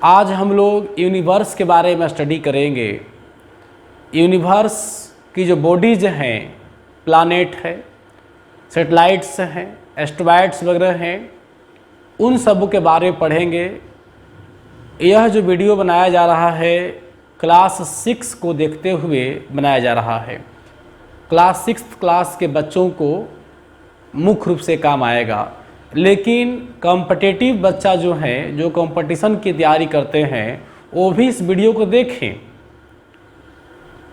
आज हम लोग यूनिवर्स के बारे में स्टडी करेंगे। यूनिवर्स की जो बॉडीज हैं, प्लानेट है, सैटेलाइट्स हैं, एस्ट्रॉयड्स वगैरह हैं, उन सब के बारे में पढ़ेंगे। यह जो वीडियो बनाया जा रहा है क्लास 6 को देखते हुए बनाया जा रहा है। क्लास 6 क्लास के बच्चों को मुख्य रूप से काम आएगा, लेकिन कॉम्पिटिटिव बच्चा जो है, जो कंपटीशन की तैयारी करते हैं, वो भी इस वीडियो को देखें।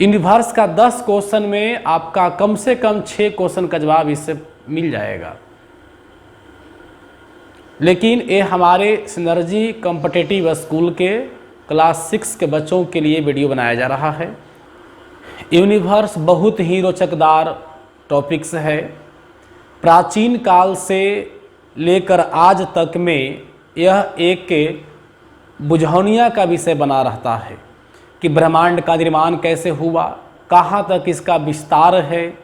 यूनिवर्स का 10 क्वेश्चन में आपका कम से कम 6 क्वेश्चन का जवाब इससे मिल जाएगा। लेकिन ये हमारे सिनर्जी कॉम्पिटिटिव स्कूल के क्लास 6 के बच्चों के लिए वीडियो बनाया जा रहा है। यूनिवर्स बहुत ही रोचकदार टॉपिक्स है। प्राचीन काल से लेकर आज तक में यह एक बुझौनिया का विषय बना रहता है कि ब्रह्मांड का निर्माण कैसे हुआ, कहाँ तक इसका विस्तार है।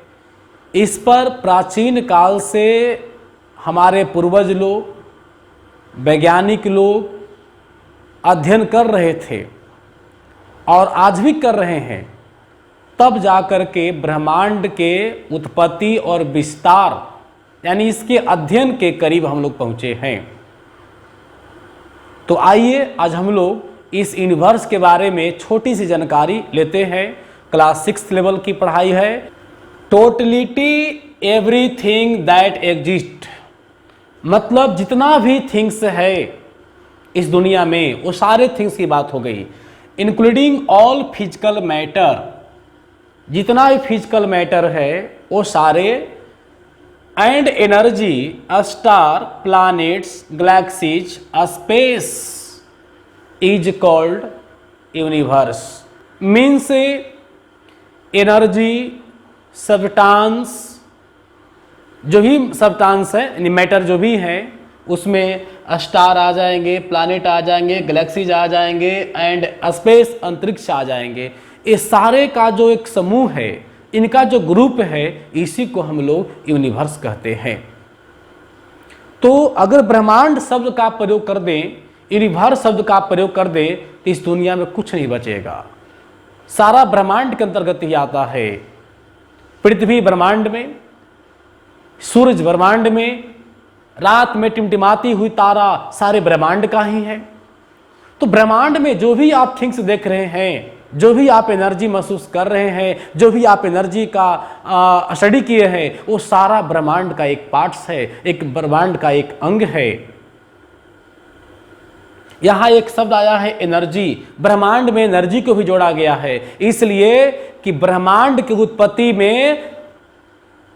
इस पर प्राचीन काल से हमारे पूर्वज लोग, वैज्ञानिक लोग अध्ययन कर रहे थे और आज भी कर रहे हैं। तब जाकर के ब्रह्मांड के उत्पत्ति और विस्तार यानी इसके अध्ययन के करीब हम लोग पहुँचे हैं। तो आइए आज हम लोग इस यूनिवर्स के बारे में छोटी सी जानकारी लेते हैं। क्लास 6 लेवल की पढ़ाई है। टोटलिटी एवरीथिंग दैट एग्जिस्ट, मतलब जितना भी थिंग्स है इस दुनिया में वो सारे थिंग्स की बात हो गई, इंक्लूडिंग ऑल फिजिकल मैटर। जितना भी फिजिकल मैटर है वो सारे, and energy, star, planets, galaxies, space is called universe. Means energy, substance, जो भी सब्सटेंस है यानी मैटर जो भी है, उसमें स्टार आ जाएंगे, प्लैनेट आ जाएंगे, गैलेक्सीज आ जाएंगे, एंड स्पेस, अंतरिक्ष आ जाएंगे। ये सारे का जो एक समूह है, इनका जो ग्रुप है, इसी को हम लोग यूनिवर्स कहते हैं। तो अगर ब्रह्मांड शब्द का प्रयोग कर दें, यूनिवर्स शब्द का प्रयोग कर दें, तो इस दुनिया में कुछ नहीं बचेगा। सारा ब्रह्मांड के अंतर्गत ही आता है। पृथ्वी ब्रह्मांड में, सूरज ब्रह्मांड में, रात में टिमटिमाती हुई तारा सारे ब्रह्मांड का ही है। तो ब्रह्मांड में जो भी आप थिंग्स देख रहे हैं, जो भी आप एनर्जी महसूस कर रहे हैं, जो भी आप एनर्जी का स्टडी किए हैं, वो सारा ब्रह्मांड का एक पार्ट्स है, एक ब्रह्मांड का एक अंग है। यहां एक शब्द आया है एनर्जी। ब्रह्मांड में एनर्जी को भी जोड़ा गया है, इसलिए कि ब्रह्मांड की उत्पत्ति में,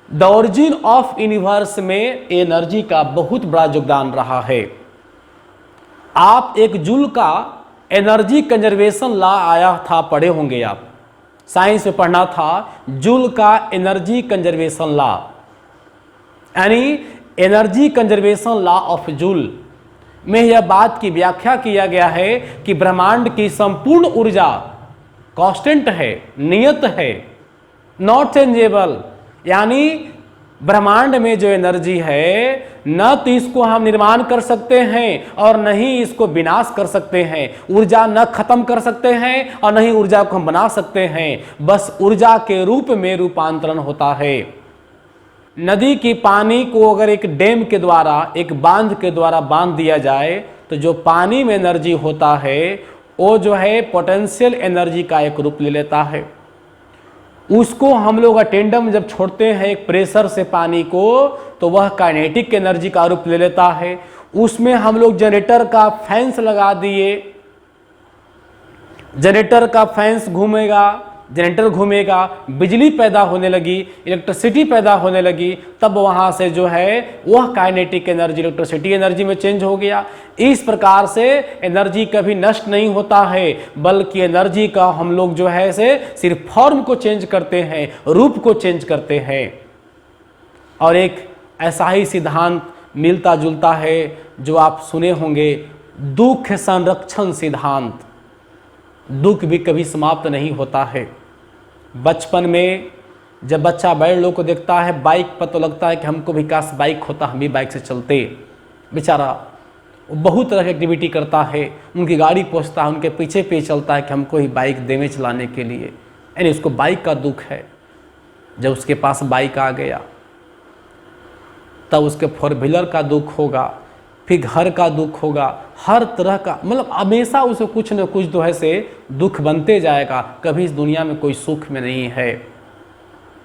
द ओरिजिन ऑफ यूनिवर्स में एनर्जी का बहुत बड़ा योगदान रहा है। आप एक जूल का एनर्जी कंजर्वेशन लॉ आया था, पढ़े होंगे आप, साइंस में पढ़ना था, जूल का एनर्जी कंजर्वेशन लॉ, यानी energy conservation law of joule में यह बात की व्याख्या किया गया है कि ब्रह्मांड की संपूर्ण ऊर्जा कांस्टेंट है, नियत है, नॉट चेंजेबल। यानी ब्रह्मांड में जो एनर्जी है, न तो इसको हम निर्माण कर सकते हैं और न ही इसको विनाश कर सकते हैं। ऊर्जा न खत्म कर सकते हैं और न ही ऊर्जा को हम बना सकते हैं। बस ऊर्जा के रूप में रूपांतरण होता है। नदी की पानी को अगर एक डैम के द्वारा, एक बांध के द्वारा बांध दिया जाए, तो जो पानी में एनर्जी होता है वो जो है पोटेंशियल एनर्जी का एक रूप ले लेता है। उसको हम लोग अटेंडम जब छोड़ते हैं एक प्रेशर से पानी को, तो वह काइनेटिक एनर्जी का रूप ले लेता है। उसमें हम लोग जनरेटर का फैंस लगा दिए, जनरेटर का फैंस घूमेगा, जनरेटर घूमेगा, बिजली पैदा होने लगी, इलेक्ट्रिसिटी पैदा होने लगी, तब वहाँ से जो है वह काइनेटिक एनर्जी इलेक्ट्रिसिटी एनर्जी में चेंज हो गया। इस प्रकार से एनर्जी कभी नष्ट नहीं होता है, बल्कि एनर्जी का हम लोग जो है से सिर्फ फॉर्म को चेंज करते हैं, रूप को चेंज करते हैं। और एक ऐसा ही सिद्धांत मिलता जुलता है जो आप सुने होंगे, दुख संरक्षण सिद्धांत। दुख भी कभी समाप्त नहीं होता है। बचपन में जब बच्चा बड़े लोग को देखता है बाइक पर, तो लगता है कि हमको भी काश बाइक होता, हम भी बाइक से चलते। बेचारा वो बहुत तरह की एक्टिविटी करता है, उनकी गाड़ी पहुँचता है, उनके पीछे पीछे चलता है कि हमको ही बाइक देवे चलाने के लिए, यानी उसको बाइक का दुख है। जब उसके पास बाइक आ गया तब उसके 4 व्हीलर का दुख होगा, फिर घर का दुख होगा, हर तरह का, मतलब हमेशा उसे कुछ न कुछ जो है से दुख बनते जाएगा। कभी इस दुनिया में कोई सुख में नहीं है।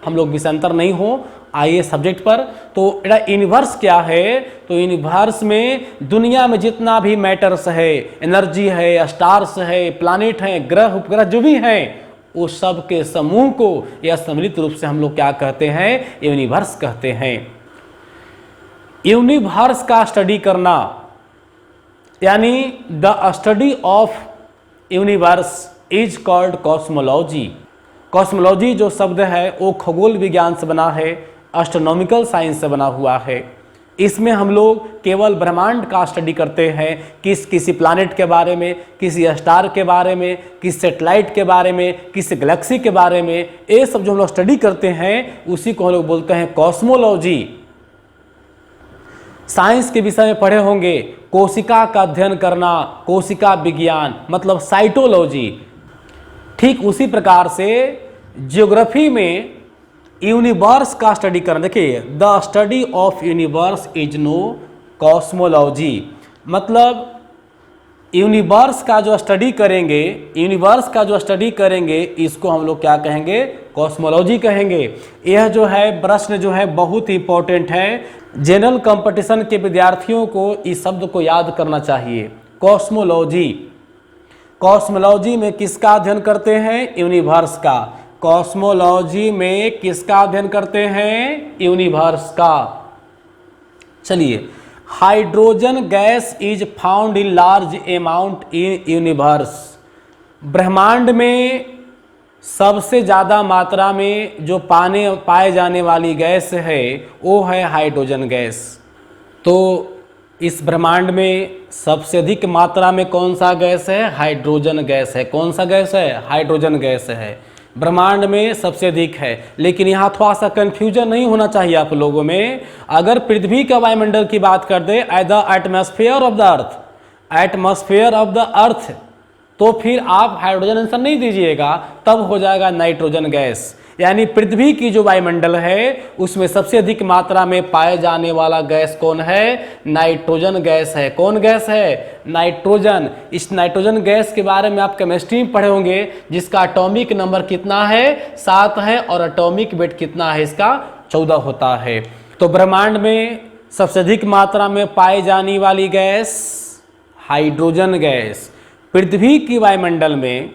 हम लोग विषयांतर नहीं हो, आइए सब्जेक्ट पर। तो यूनिवर्स क्या है? तो यूनिवर्स में दुनिया में जितना भी मैटर्स है, एनर्जी है, स्टार्स है, प्लानिट है, ग्रह उपग्रह जो भी हैं, उस सब के समूह को या सम्मिलित रूप से हम लोग क्या कहते हैं? यूनिवर्स कहते हैं। यूनिवर्स का स्टडी करना यानी the study of universe is called cosmology. Cosmology जो शब्द है वो खगोल विज्ञान से बना है, एस्ट्रोनॉमिकल साइंस से बना हुआ है। इसमें हम लोग केवल ब्रह्मांड का स्टडी करते हैं, किसी प्लैनेट के बारे में, किसी स्टार के बारे में, किसी सैटेलाइट के बारे में, किसी गैलेक्सी के बारे में। ये सब जो हम लोग स्टडी करते हैं उसी को हम लोग बोलते हैं कॉस्मोलॉजी। साइंस के विषय में पढ़े होंगे कोशिका का अध्ययन करना, कोशिका विज्ञान मतलब साइटोलॉजी। ठीक उसी प्रकार से ज्योग्राफी में यूनिवर्स का स्टडी करना, देखिए the study of universe is known cosmology, मतलब यूनिवर्स का जो स्टडी करेंगे, यूनिवर्स का जो स्टडी करेंगे इसको हम लोग क्या कहेंगे? कॉस्मोलॉजी कहेंगे। यह जो है प्रश्न जो है बहुत ही इंपॉर्टेंट है। जनरल कंपटीशन के विद्यार्थियों को इस शब्द को याद करना चाहिए, कॉस्मोलॉजी। कॉस्मोलॉजी में किसका अध्ययन करते हैं? यूनिवर्स का। कॉस्मोलॉजी में किसका अध्ययन करते हैं? यूनिवर्स का। चलिए, hydrogen gas is found in large amount in universe. ब्रह्मांड में सबसे ज़्यादा मात्रा में जो पाए जाने वाली गैस है वो है हाइड्रोजन गैस। तो इस ब्रह्मांड में सबसे अधिक मात्रा में कौन सा गैस है? हाइड्रोजन गैस है। कौन सा गैस है? हाइड्रोजन गैस है, ब्रह्मांड में सबसे अधिक है। लेकिन यहाँ थोड़ा सा कन्फ्यूजन नहीं होना चाहिए आप लोगों में। अगर पृथ्वी का वायुमंडल की बात कर दे, the atmosphere of the earth, atmosphere of the earth, तो फिर आप हाइड्रोजन आंसर नहीं दीजिएगा, तब हो जाएगा नाइट्रोजन गैस। यानी पृथ्वी की जो वायुमंडल है उसमें सबसे अधिक मात्रा में पाए जाने वाला गैस कौन है? नाइट्रोजन गैस है। कौन गैस है? नाइट्रोजन। इस नाइट्रोजन गैस के बारे में आप केमिस्ट्री में पढ़े होंगे, जिसका एटॉमिक नंबर कितना है? 7 है, और एटॉमिक वेट कितना है इसका? 14 होता है। तो ब्रह्मांड में सबसे अधिक मात्रा में पाई जाने वाली गैस हाइड्रोजन गैस। पृथ्वी की वायुमंडल में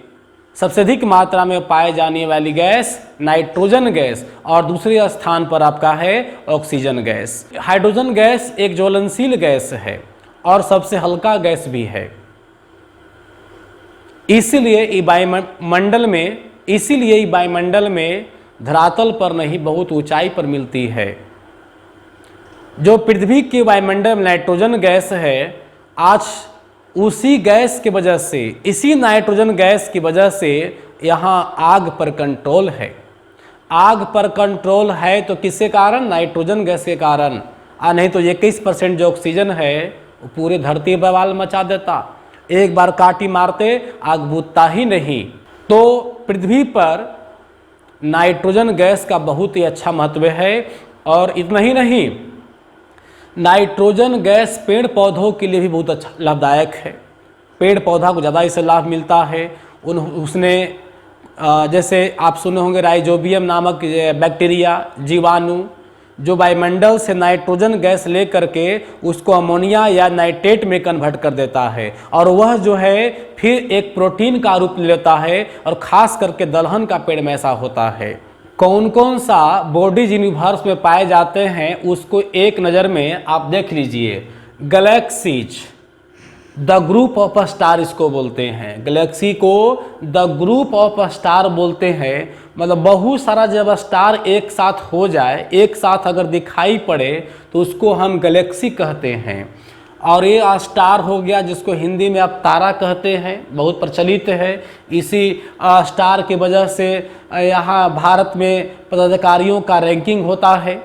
सबसे अधिक मात्रा में पाए जाने वाली गैस नाइट्रोजन गैस, और दूसरे स्थान पर आपका है ऑक्सीजन गैस। हाइड्रोजन गैस एक ज्वलनशील गैस है और सबसे हल्का गैस भी है। इसीलिए वायुमंडल में धरातल पर नहीं, बहुत ऊंचाई पर मिलती है। जो पृथ्वी के वायुमंडल में नाइट्रोजन गैस है, आज उसी गैस की वजह से, इसी नाइट्रोजन गैस की वजह से यहाँ आग पर कंट्रोल है। आग पर कंट्रोल है तो किसके कारण? नाइट्रोजन गैस के कारण। नहीं तो 21% जो ऑक्सीजन है वो पूरे धरती बवाल मचा देता, एक बार काटी मारते आग बुझता ही नहीं। तो पृथ्वी पर नाइट्रोजन गैस का बहुत ही अच्छा महत्व है। और इतना ही नहीं, नाइट्रोजन गैस पेड़ पौधों के लिए भी बहुत अच्छा लाभदायक है। पेड़ पौधा को ज़्यादा इससे लाभ मिलता है। उसने जैसे आप सुने होंगे राइजोबियम नामक बैक्टीरिया, जीवाणु, जो वायुमंडल से नाइट्रोजन गैस ले करके उसको अमोनिया या नाइट्रेट में कन्वर्ट कर देता है, और वह जो है फिर एक प्रोटीन का रूप लेता है, और ख़ास करके दलहन का पेड़ में ऐसा होता है। कौन कौन सा बॉडीज यूनिवर्स में पाए जाते हैं उसको एक नज़र में आप देख लीजिए। Galaxies, the group of star इसको बोलते हैं। गैलेक्सी को द ग्रुप ऑफ स्टार बोलते हैं। मतलब बहुत सारा जब स्टार एक साथ हो जाए, एक साथ अगर दिखाई पड़े तो उसको हम गैलेक्सी कहते हैं। और ये स्टार हो गया जिसको हिंदी में आप तारा कहते हैं, बहुत प्रचलित है। इसी स्टार की वजह से यहाँ भारत में पदाधिकारियों का रैंकिंग होता है।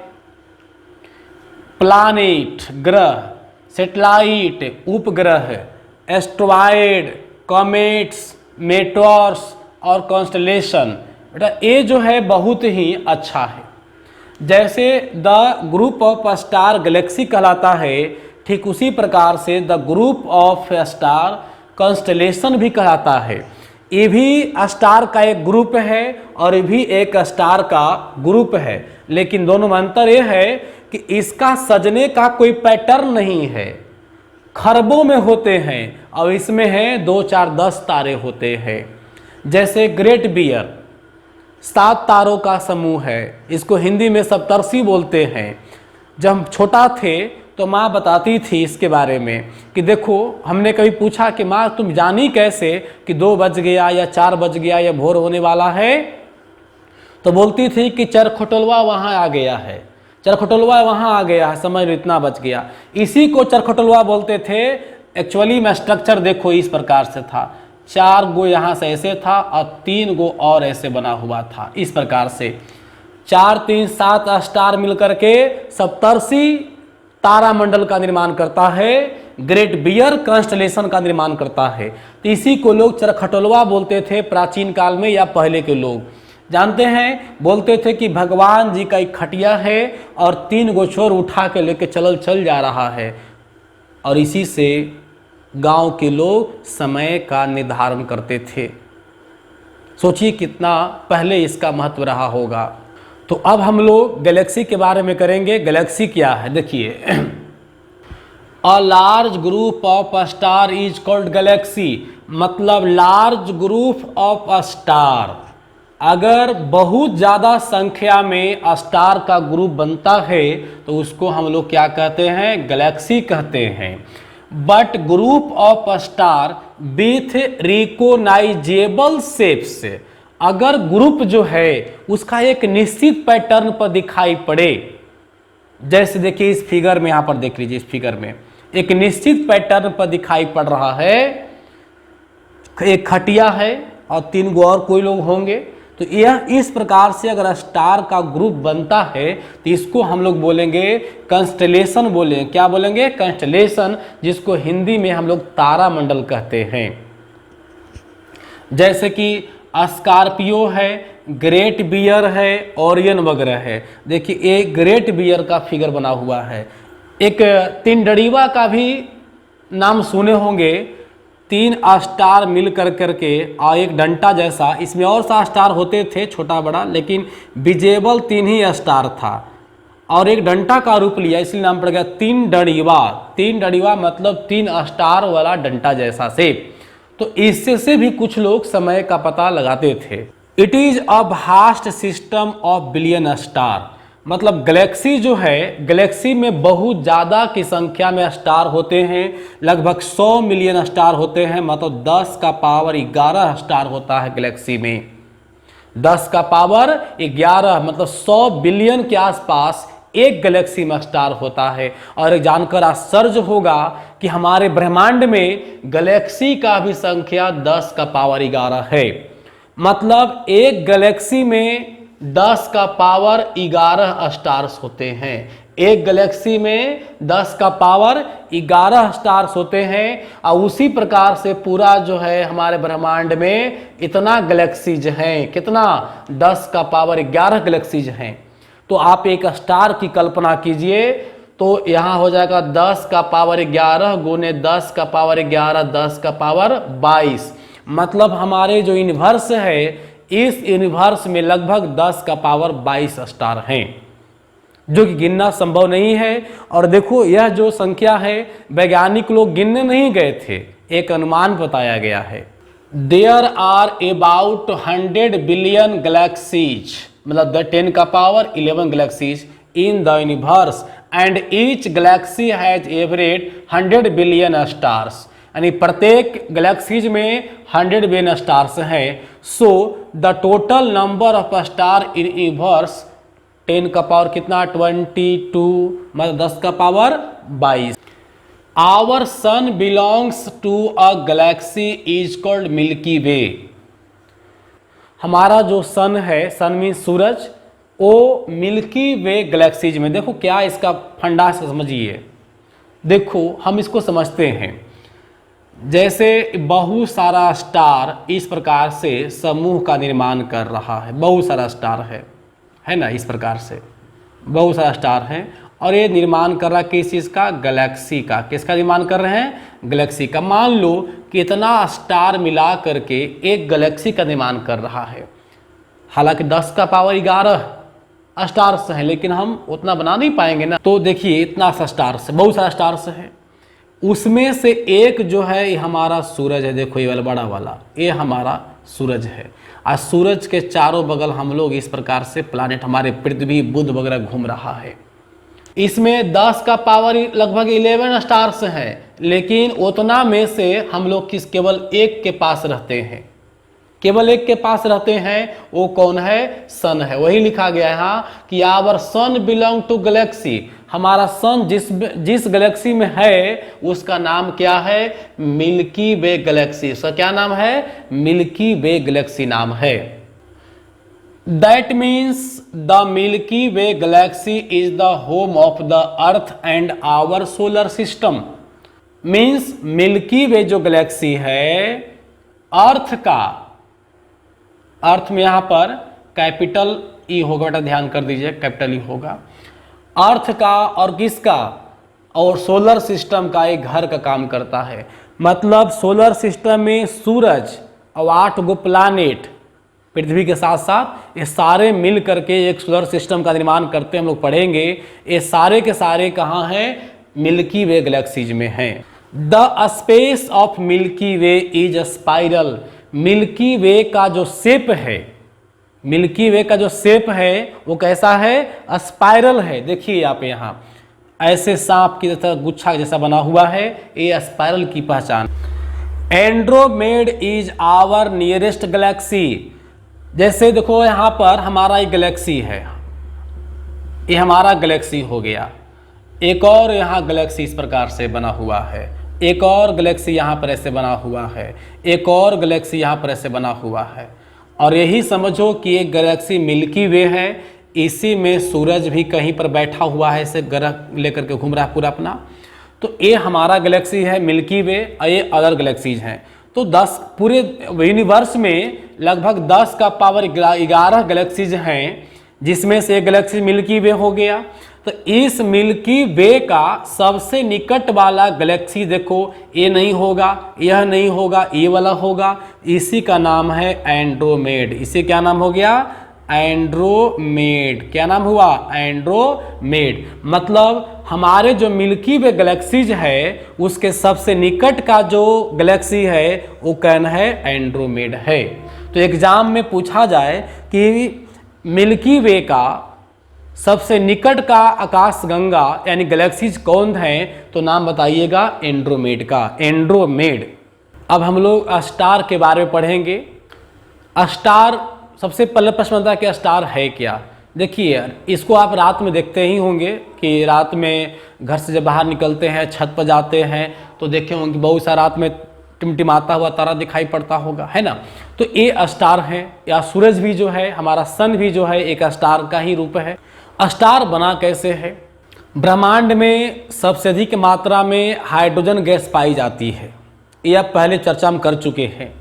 प्लानेट, ग्रह, सेटेलाइट उपग्रह, एस्ट्रॉयड, कॉमेट्स, मेटोर्स और कॉन्स्टलेशन। बेटा ये जो है बहुत ही अच्छा है। जैसे the group of star Galaxy कहलाता है, ठीक उसी प्रकार से the group of star constellation भी कहलाता है। ये भी स्टार का एक ग्रुप है और ये भी एक स्टार का ग्रुप है, लेकिन दोनों में अंतर ये है कि इसका सजने का कोई पैटर्न नहीं है, खरबों में होते हैं और इसमें है 2, 4, 10 तारे होते हैं। जैसे ग्रेट बियर 7 तारों का समूह है, इसको हिंदी में सप्तर्षि बोलते हैं। जब हम छोटा थे तो माँ बताती थी इसके बारे में कि देखो, हमने कभी पूछा कि माँ तुम जानी कैसे कि 2 बज गया या 4 बज गया या भोर होने वाला है, तो बोलती थी कि चरखोटलवा वहाँ आ गया है, चरखोटलवा वहाँ आ गया है, समझ लो इतना बच गया। इसी को चरखोटलवा बोलते थे। एक्चुअली में स्ट्रक्चर देखो इस प्रकार से था, 4 गो यहाँ से ऐसे था और 3 गो और ऐसे बना हुआ था। इस प्रकार से 4, 3, 7 स्टार मिलकर के सप्तर्षि तारामंडल का निर्माण करता है, ग्रेट बियर कॉन्स्टलेशन का निर्माण करता है। तो इसी को लोग चरखटोलवा बोलते थे प्राचीन काल में, या पहले के लोग जानते हैं, बोलते थे कि भगवान जी का एक खटिया है और 3 गो छोर उठा के लेके चल जा रहा है, और इसी से गांव के लोग समय का निर्धारण करते थे। सोचिए कितना पहले इसका महत्व रहा होगा। तो अब हम लोग गैलेक्सी के बारे में करेंगे। गैलेक्सी क्या है, देखिए, a large group of star is called Galaxy. मतलब लार्ज ग्रुप ऑफ स्टार, अगर बहुत ज़्यादा संख्या में स्टार का ग्रुप बनता है तो उसको हम लोग क्या कहते हैं, गैलेक्सी कहते हैं। But group of star with recognisable shapes, अगर ग्रुप जो है उसका एक निश्चित पैटर्न पर दिखाई पड़े, जैसे देखिए इस फिगर में, यहाँ पर देख लीजिए, इस फिगर में एक निश्चित पैटर्न पर दिखाई पड़ रहा है, एक खटिया है और 3 गो और कोई लोग होंगे, तो यह इस प्रकार से अगर स्टार का ग्रुप बनता है तो इसको हम लोग बोलेंगे कंस्टलेशन बोलेंगे। क्या बोलेंगे, कंस्टलेशन, जिसको हिंदी में हम लोग तारामंडल कहते हैं। जैसे कि स्कॉर्पियो है, ग्रेट बियर है, ओरियन वगैरह है। देखिए एक ग्रेट बियर का फिगर बना हुआ है। एक 3 डड़ीवा का भी नाम सुने होंगे, 3 स्टार मिल करके और एक डंटा जैसा, इसमें और सा स्टार होते थे छोटा बड़ा, लेकिन विजेबल 3 ही स्टार था और एक डंटा का रूप लिया, इसलिए नाम पड़ गया 3 डड़ीवा। 3 डड़ीवा मतलब 3 स्टार वाला डंटा जैसा शेप। तो इससे भी कुछ लोग समय का पता लगाते थे। It is a vast system of billion star, मतलब गैलेक्सी जो है, गैलेक्सी में बहुत ज़्यादा की संख्या में स्टार होते हैं, लगभग 100 मिलियन स्टार होते हैं, मतलब 10 का पावर 11 स्टार होता है गैलेक्सी में। 10 का पावर 11 मतलब 100 बिलियन के आसपास एक गैलेक्सी में स्टार होता है। और जानकर आश्चर्य होगा कि हमारे ब्रह्मांड में गैलेक्सी का भी संख्या 10 का पावर 11 है। मतलब एक गैलेक्सी में 10 का पावर 11 स्टार्स होते हैं। एक गैलेक्सी में 10 का पावर 11 स्टार्स होते हैं। और उसी प्रकार से पूरा जो है हमारे ब्रह्मांड में इतना गैलेक्सीज हैं, कितना, 10 का पावर 11 गैलेक्सीज हैं। तो आप एक स्टार की कल्पना कीजिए, तो यहाँ हो जाएगा 10 का पावर 11 गुने 10 का पावर 11, 10 का पावर 22। मतलब हमारे जो यूनिवर्स है, इस यूनिवर्स में लगभग 10 का पावर 22 स्टार हैं, जो कि गिनना संभव नहीं है। और देखो यह जो संख्या है वैज्ञानिक लोग गिनने नहीं गए थे, एक अनुमान बताया गया है। There are about 100 billion galaxies, मतलब 10 का power 11 galaxies in the universe and each galaxy has average 100 billion stars, यानी प्रत्येक गैलेक्सीज में 100 बिलियन स्टार्स हैं। So the total number of star in universe 10 का पावर कितना, 22, मतलब 10 का power 22। Our sun belongs to a galaxy is called Milky Way. हमारा जो सन है, सन मीन सूरज, वो मिल्की वे गैलेक्सीज में, देखो क्या इसका फंडा से समझिए, देखो हम इसको समझते हैं, जैसे बहुत सारा स्टार इस प्रकार से समूह का निर्माण कर रहा है, बहुत सारा स्टार है ना, इस प्रकार से बहुत सारा स्टार है और ये निर्माण कर रहा है किस चीज़ का, गैलेक्सी का। किसका निर्माण कर रहे हैं, गैलेक्सी का। मान लो कि इतना स्टार मिला करके एक गैलेक्सी का निर्माण कर रहा है, हालांकि 10 का पावर 11 स्टार्स हैं, लेकिन हम उतना बना नहीं पाएंगे ना। तो देखिए इतना सा स्टार्स, बहुत सारा स्टार्स है, उसमें से एक जो है ये हमारा सूरज है। देखो ये वाला बड़ा वाला ये हमारा सूरज है, और सूरज के चारों बगल हम लोग इस प्रकार से प्लानेट, हमारे पृथ्वी बुध वगैरह घूम रहा है। इसमें 10 का पावर लगभग 11 स्टार्स हैं, लेकिन उतना में से हम लोग केवल एक के पास रहते हैं, केवल एक के पास रहते हैं। वो कौन है, सन है। वही लिखा गया है यहाँ कि our sun belong to galaxy. हमारा सन जिस गैलेक्सी में है उसका नाम क्या है, मिल्की वे गैलेक्सी। उसका क्या नाम है, मिल्की वे गैलेक्सी नाम है। That means the Milky Way galaxy is the home of the earth and our solar system. Means Milky Way जो गैलेक्सी है अर्थ का, अर्थ में यहां पर कैपिटल ई होगा, बेटा ध्यान कर दीजिए, कैपिटल ई होगा, अर्थ का और किसका, और सोलर सिस्टम का एक घर का काम करता है। मतलब सोलर सिस्टम में सूरज और 8 गो प्लानेट पृथ्वी के साथ साथ ये सारे मिल करके एक सोलर सिस्टम का निर्माण करते हैं। हम लोग पढ़ेंगे ये सारे के सारे कहाँ हैं, मिल्की वे गैलेक्सीज में हैं। The space of Milky Way is spiral. Milky Way का जो शेप है, मिल्की वे का जो शेप है वो कैसा है, स्पाइरल है। देखिए आप यहाँ ऐसे सांप की तरह गुच्छा जैसा बना हुआ है, ये स्पाइरल की पहचान। एंड्रोमेड इज आवर नियरेस्ट गैलेक्सी। जैसे देखो यहाँ पर हमारा एक गैलेक्सी है, ये हमारा गैलेक्सी हो गया, एक और यहाँ गैलेक्सी इस प्रकार से बना हुआ है, एक और गैलेक्सी यहाँ पर ऐसे बना हुआ है, एक और गैलेक्सी यहाँ पर ऐसे बना हुआ है। और यही समझो कि एक गैलेक्सी मिल्की वे है, इसी में सूरज भी कहीं पर बैठा हुआ है, ऐसे ग्रह लेकर के घूम रहा है पूरा अपना। तो ये हमारा गैलेक्सी है मिल्की वे, और ये अदर गैलेक्सीज हैं। तो 10 पूरे यूनिवर्स में लगभग 10 का पावर 11 गैलेक्सीज हैं, जिसमें से एक गैलेक्सी मिल्की वे हो गया। तो इस मिल्की वे का सबसे निकट वाला गैलेक्सी देखो, ये नहीं होगा, यह नहीं होगा, ये वाला होगा, इसी का नाम है एंड्रोमेड। इसे क्या नाम हो गया, एंड्रोमेड। क्या नाम हुआ, एंड्रोमेड। मतलब हमारे जो मिल्की वे गैलेक्सीज है उसके सबसे निकट का जो गैलेक्सी है वो कौन है, एंड्रोमेड है। तो एग्जाम में पूछा जाए कि मिल्की वे का सबसे निकट का आकाशगंगा यानी गैलेक्सीज कौन है, तो नाम बताइएगा एंड्रोमेड का, एंड्रोमेड। अब हम लोग स्टार के बारे में पढ़ेंगे। स्टार, सबसे पहले प्रश्न बनता है कि स्टार है क्या। देखिए इसको आप रात में देखते ही होंगे कि रात में घर से जब बाहर निकलते हैं, छत पर जाते हैं, तो देखे होंगे बहुत सारा रात में टिमटिमाता हुआ तारा दिखाई पड़ता होगा, है ना। तो ये स्टार है, या सूरज भी जो है, हमारा सन भी जो है एक स्टार का ही रूप है। स्टार बना कैसे है, ब्रह्मांड में सबसे अधिक मात्रा में हाइड्रोजन गैस पाई जाती है, ये आप पहले चर्चा हम कर चुके हैं।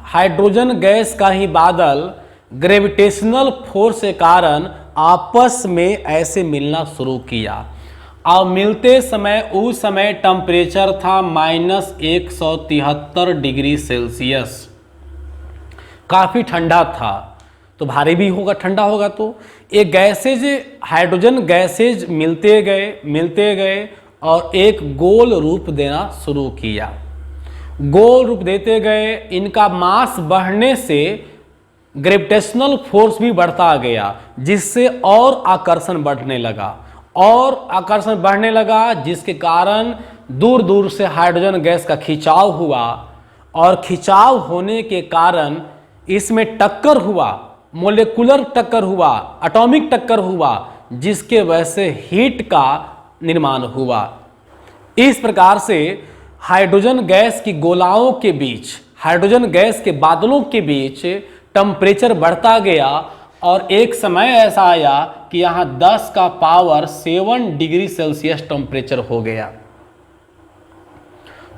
हाइड्रोजन गैस का ही बादल ग्रेविटेशनल फोर्स के कारण आपस में ऐसे मिलना शुरू किया, और मिलते समय उस समय टेम्परेचर था -173 डिग्री सेल्सियस, काफ़ी ठंडा था। तो भारी भी होगा, ठंडा होगा। तो ये गैसेज, हाइड्रोजन गैसेज मिलते गए और एक गोल रूप देना शुरू किया। गोल रूप देते गए, इनका मास बढ़ने से ग्रेविटेशनल फोर्स भी बढ़ता गया, जिससे और आकर्षण बढ़ने लगा, और आकर्षण बढ़ने लगा, जिसके कारण दूर दूर से हाइड्रोजन गैस का खिंचाव हुआ, और खिंचाव होने के कारण इसमें टक्कर हुआ, मोलेकुलर टक्कर हुआ, एटॉमिक टक्कर हुआ, जिसके वजह से हीट का निर्माण हुआ। इस प्रकार से हाइड्रोजन गैस की गोलाओं के बीच, हाइड्रोजन गैस के बादलों के बीच टेम्परेचर बढ़ता गया, और एक समय ऐसा आया कि यहाँ 10 का पावर 7 डिग्री सेल्सियस टेम्परेचर हो गया।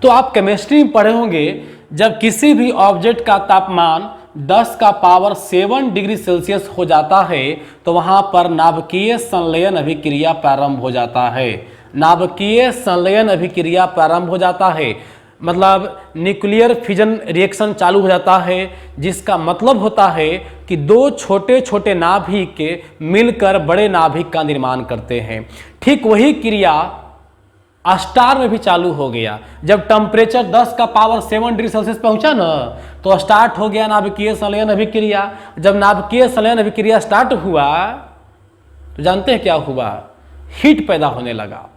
तो आप केमिस्ट्री में पढ़े होंगे, जब किसी भी ऑब्जेक्ट का तापमान 10 का पावर 7 डिग्री सेल्सियस हो जाता है तो वहां पर नाभिकीय संलयन अभिक्रिया प्रारंभ हो जाता है। नाभिकीय संलयन अभिक्रिया प्रारंभ हो जाता है, मतलब न्यूक्लियर फिजन रिएक्शन चालू हो जाता है, जिसका मतलब होता है कि दो छोटे छोटे नाभिक मिलकर बड़े नाभिक का निर्माण करते हैं। ठीक वही क्रिया स्टार में भी चालू हो गया। जब टेम्परेचर 10 का पावर 7 डिग्री सेल्सियस पहुंचा ना तो स्टार्ट हो गया नाभिकीय संलयन अभिक्रिया। जब नाभिकीय संलयन अभिक्रिया स्टार्ट हुआ तो जानते हैं क्या हुआ? हीट पैदा होने लगा,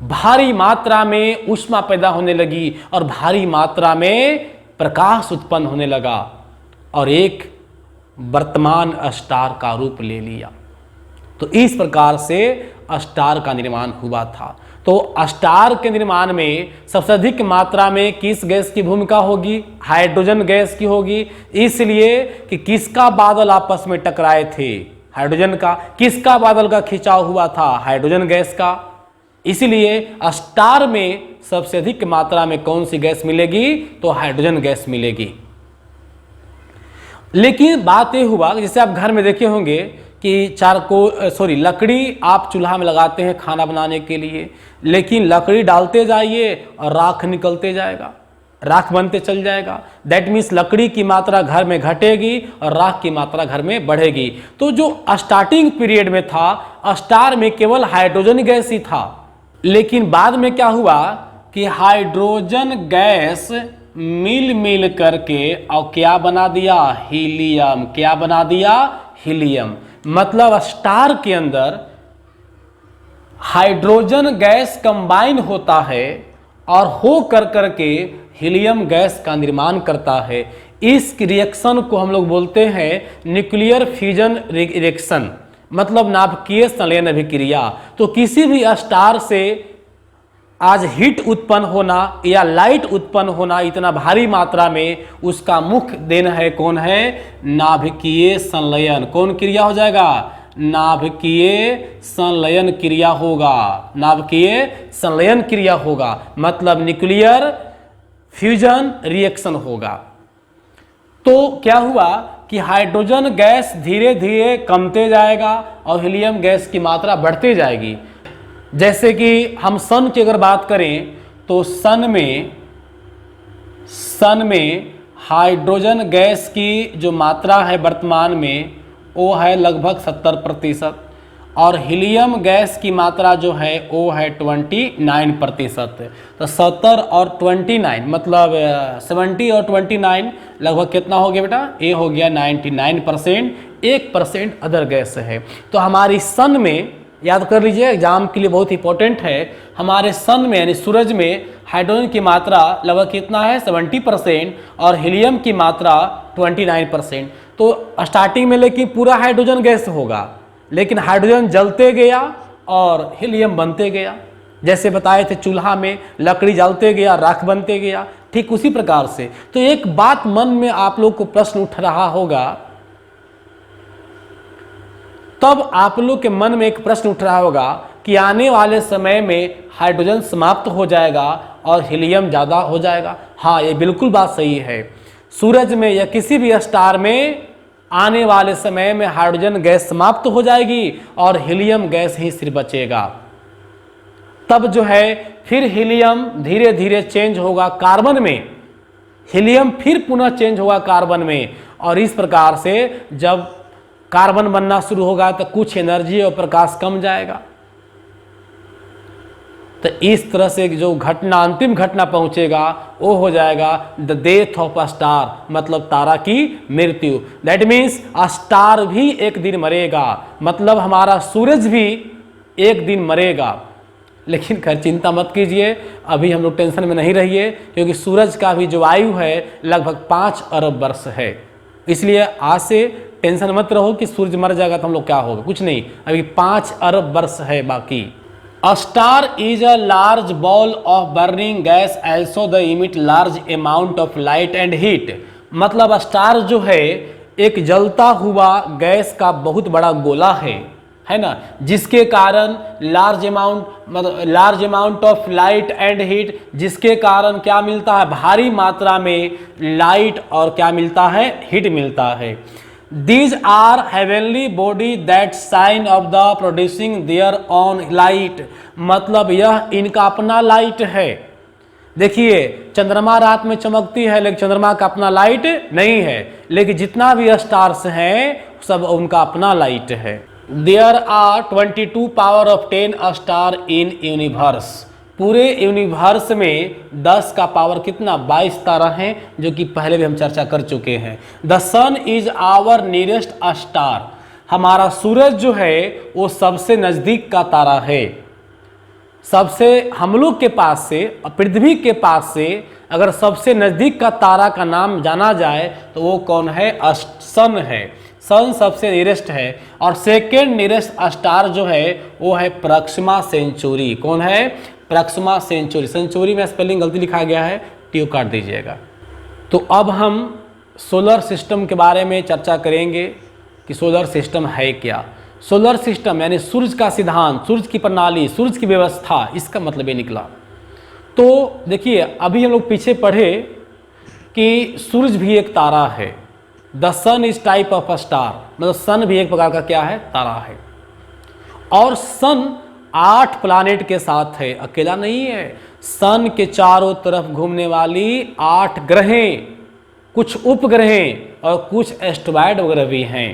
भारी मात्रा में ऊष्मा पैदा होने लगी और भारी मात्रा में प्रकाश उत्पन्न होने लगा और एक वर्तमान स्टार का रूप ले लिया। तो इस प्रकार से स्टार का निर्माण हुआ था। तो स्टार के निर्माण में सबसे अधिक मात्रा में किस गैस की भूमिका होगी? हाइड्रोजन गैस की होगी, इसलिए कि किसका बादल आपस में टकराए थे? हाइड्रोजन का। किसका बादल का खिंचाव हुआ था? हाइड्रोजन गैस का। इसलिए स्टार में सबसे अधिक मात्रा में कौन सी गैस मिलेगी? तो हाइड्रोजन गैस मिलेगी। लेकिन बात यह हुआ, जैसे आप घर में देखे होंगे कि लकड़ी आप चूल्हा में लगाते हैं खाना बनाने के लिए, लेकिन लकड़ी डालते जाइए और राख निकलते जाएगा, राख बनते चल जाएगा। दैट मीन्स लकड़ी की मात्रा घर में घटेगी और राख की मात्रा घर में बढ़ेगी। तो जो स्टार्टिंग पीरियड में था स्टार में केवल हाइड्रोजन गैस ही था, लेकिन बाद में क्या हुआ कि हाइड्रोजन गैस मिल करके और क्या बना दिया? हीलियम। क्या बना दिया? हीलियम। मतलब स्टार के अंदर हाइड्रोजन गैस कंबाइन होता है और हो करके हीलियम गैस का निर्माण करता है। इस रिएक्शन को हम लोग बोलते हैं न्यूक्लियर फ्यूजन रिएक्शन, मतलब नाभिकीय संलयन अभिक्रिया। तो किसी भी स्टार से आज हीट उत्पन्न होना या लाइट उत्पन्न होना इतना भारी मात्रा में, उसका मुख्य देन है कौन है? नाभिकीय संलयन। कौन क्रिया हो जाएगा? नाभिकीय संलयन क्रिया होगा। नाभिकीय संलयन क्रिया होगा, मतलब न्यूक्लियर फ्यूजन रिएक्शन होगा। तो क्या हुआ कि हाइड्रोजन गैस धीरे धीरे कमते जाएगा और हीलियम गैस की मात्रा बढ़ती जाएगी। जैसे कि हम सन की अगर बात करें तो सन में हाइड्रोजन गैस की जो मात्रा है वर्तमान में वो है लगभग 70% और हीलियम गैस की मात्रा जो है वो है 29%। तो 70 और 29 मतलब 70 और 29 लगभग कितना हो गया बेटा? ये हो गया 99%। 1% अदर गैस है। तो हमारी सन में, याद कर लीजिए एग्जाम के लिए बहुत इंपॉर्टेंट है, हमारे सन में यानी सूरज में हाइड्रोजन की मात्रा लगभग कितना है? 70% और हीलियम की मात्रा 29%। तो स्टार्टिंग में लेकिन पूरा हाइड्रोजन गैस होगा, लेकिन हाइड्रोजन जलते गया और हीलियम बनते गया। जैसे बताए थे चूल्हा में लकड़ी जलते गया, राख बनते गया, ठीक उसी प्रकार से। तो एक बात मन में आप लोग को प्रश्न उठ रहा होगा, तब आप लोग के मन में एक प्रश्न उठ रहा होगा कि आने वाले समय में हाइड्रोजन समाप्त हो जाएगा और हीलियम ज़्यादा हो जाएगा। हाँ, ये बिल्कुल बात सही है। सूरज में या किसी भी स्टार में आने वाले समय में हाइड्रोजन गैस समाप्त हो जाएगी और हीलियम गैस ही सिर्फ बचेगा। तब जो है फिर हीलियम धीरे धीरे चेंज होगा कार्बन में, हीलियम फिर पुनः चेंज होगा कार्बन में, और इस प्रकार से जब कार्बन बनना शुरू होगा तो कुछ एनर्जी और प्रकाश कम जाएगा। तो इस तरह से जो घटना, अंतिम घटना पहुंचेगा वो हो जाएगा the death of a star, मतलब तारा की मृत्यु। दैट मीन्स स्टार भी एक दिन मरेगा, मतलब हमारा सूरज भी एक दिन मरेगा। लेकिन खैर चिंता मत कीजिए, अभी हम लोग टेंशन में नहीं रहिए, क्योंकि सूरज का भी जो आयु है लगभग 5 अरब वर्ष है। इसलिए आज से टेंशन मत रहो कि सूरज मर जाएगा तो हम लोग क्या होगा, कुछ नहीं, अभी 5 अरब वर्ष है बाकी। A star is a large ball of burning gas, also the emit large amount of light and heat। मतलब स्टार जो है एक जलता हुआ गैस का बहुत बड़ा गोला है है ना, जिसके कारण large amount of light and heat, जिसके कारण क्या मिलता है, भारी मात्रा में लाइट और क्या मिलता है, हीट मिलता है। These are heavenly body that shine of the producing their own light, मतलब यह इनका अपना लाइट है। देखिए चंद्रमा रात में चमकती है लेकिन चंद्रमा का अपना लाइट नहीं है, लेकिन जितना भी स्टार्स हैं सब उनका अपना लाइट है। There are 22 power of 10 star in universe, पूरे यूनिवर्स में 10 का पावर कितना, 22 तारा हैं, जो कि पहले भी हम चर्चा कर चुके हैं। The sun is our nearest star, हमारा सूरज जो है वो सबसे नजदीक का तारा है। सबसे हम लोग के पास से, पृथ्वी के पास से अगर सबसे नजदीक का तारा का नाम जाना जाए तो वो कौन है, सन है। सन सबसे नियरेस्ट है और सेकेंड नियरेस्ट स्टार जो है वो है प्रॉक्सिमा सेंचुरी। कौन है, प्रॉक्सिमा सेंचुरी। सेंचुरी में स्पेलिंग गलती लिखा गया है, टी काट दीजिएगा। तो अब हम सोलर सिस्टम के बारे में चर्चा करेंगे कि सोलर सिस्टम है क्या। सोलर सिस्टम यानी सूर्य का सिद्धांत, सूर्य की प्रणाली, सूर्य की व्यवस्था, इसका मतलब ये निकला। तो देखिए अभी हम लोग पीछे पढ़े कि सूर्य भी एक तारा है। The sun is type of a star, मतलब सन भी एक प्रकार का क्या है, तारा है। और सन 8 प्लानेट के साथ है, अकेला नहीं है। सन के चारों तरफ घूमने वाली 8 ग्रहें, कुछ उपग्रहें और कुछ एस्ट्रॉयड वगैरह भी हैं।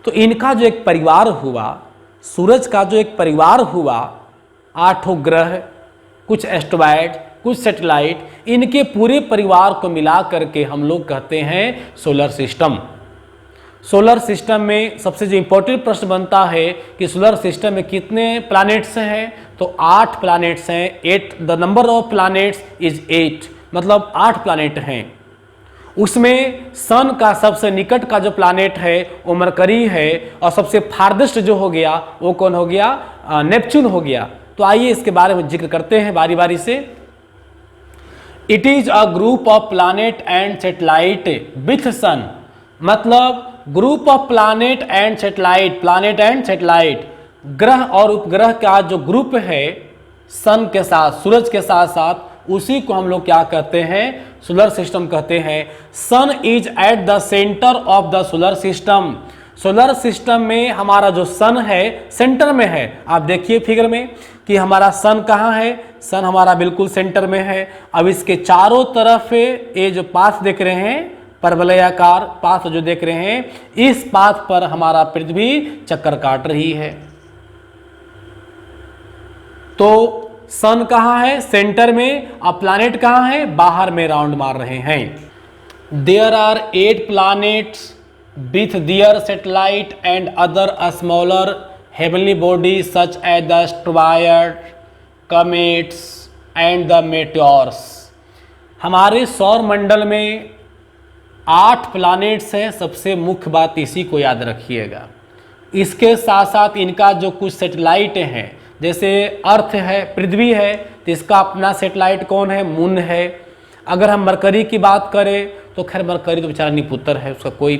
तो इनका जो एक परिवार हुआ, सूरज का जो एक परिवार हुआ, 8 ग्रह, कुछ एस्ट्रॉयड, कुछ सैटेलाइट, इनके पूरे परिवार को मिला करके हम लोग कहते हैं सोलर सिस्टम। सोलर सिस्टम में सबसे जो इंपॉर्टेंट प्रश्न बनता है कि सोलर सिस्टम में कितने प्लैनेट्स हैं, तो 8 प्लैनेट्स हैं। 8, the number of planets is 8, मतलब 8 प्लैनेट हैं। उसमें सन का सबसे निकट का जो प्लैनेट है वो मरकरी है, और सबसे फारदेस्ट जो हो गया वो कौन हो गया, नेपच्यून हो गया। तो आइए इसके बारे में जिक्र करते हैं बारी बारी से। It is a group of planet and satellite with sun, मतलब group of planet and satellite, planet and satellite, ग्रह और उपग्रह का जो ग्रुप है सन के साथ, सूरज के साथ साथ, उसी को हम लोग क्या कहते हैं, सोलर सिस्टम कहते हैं। Sun is at the centre of the solar system, solar system में हमारा जो सन है सेंटर में है। आप देखिए फिगर में कि हमारा सन कहाँ है, सन हमारा बिल्कुल सेंटर में है। अब इसके चारों तरफ ये जो पाथ देख रहे हैं, परवलयाकार पाथ जो देख रहे हैं, इस पाथ पर हमारा पृथ्वी चक्कर काट रही है। तो सन कहाँ है, सेंटर में, और प्लैनेट कहाँ है, बाहर में राउंड मार रहे हैं। There are 8 planets with their satellite and other smaller heavenly body such as the asteroid, comets and the meteors. हमारे सौर मंडल में 8 प्लैनेट्स हैं, सबसे मुख्य बात इसी को याद रखिएगा। इसके साथ साथ इनका जो कुछ सैटेलाइट हैं, जैसे अर्थ है, पृथ्वी है, तो इसका अपना सैटेलाइट कौन है, मून है। अगर हम मरकरी की बात करें तो खैर मरकरी तो बेचारा निपुत्र है, उसका कोई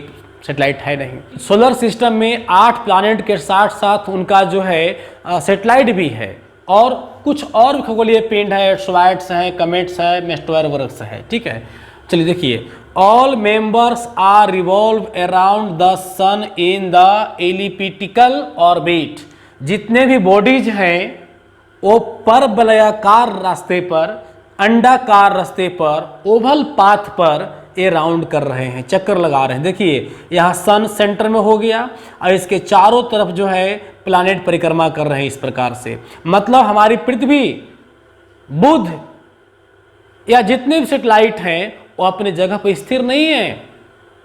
सैटेलाइट है नहीं। सोलर सिस्टम में 8 प्लैनेट के साथ साथ उनका जो है सैटेलाइट भी है, और कुछ और खगोलीय पिंड है, एस्ट्रॉयड्स हैं, कमेट्स है, मेस्टोयर वर्क्स है। ठीक है, चलिए देखिए, all members are revolve around the sun in the elliptical orbit. जितने भी बॉडीज हैं वो परवलयाकार रास्ते पर, अंडाकार रास्ते पर, ओवल पाथ पर ये राउंड कर रहे हैं, चक्कर लगा रहे हैं। देखिए यहाँ सन सेंटर में हो गया और इसके चारों तरफ जो है प्लैनेट परिक्रमा कर रहे हैं इस प्रकार से। मतलब हमारी पृथ्वी, बुध या जितने भी सैटेलाइट हैं वो अपने जगह पर स्थिर नहीं है,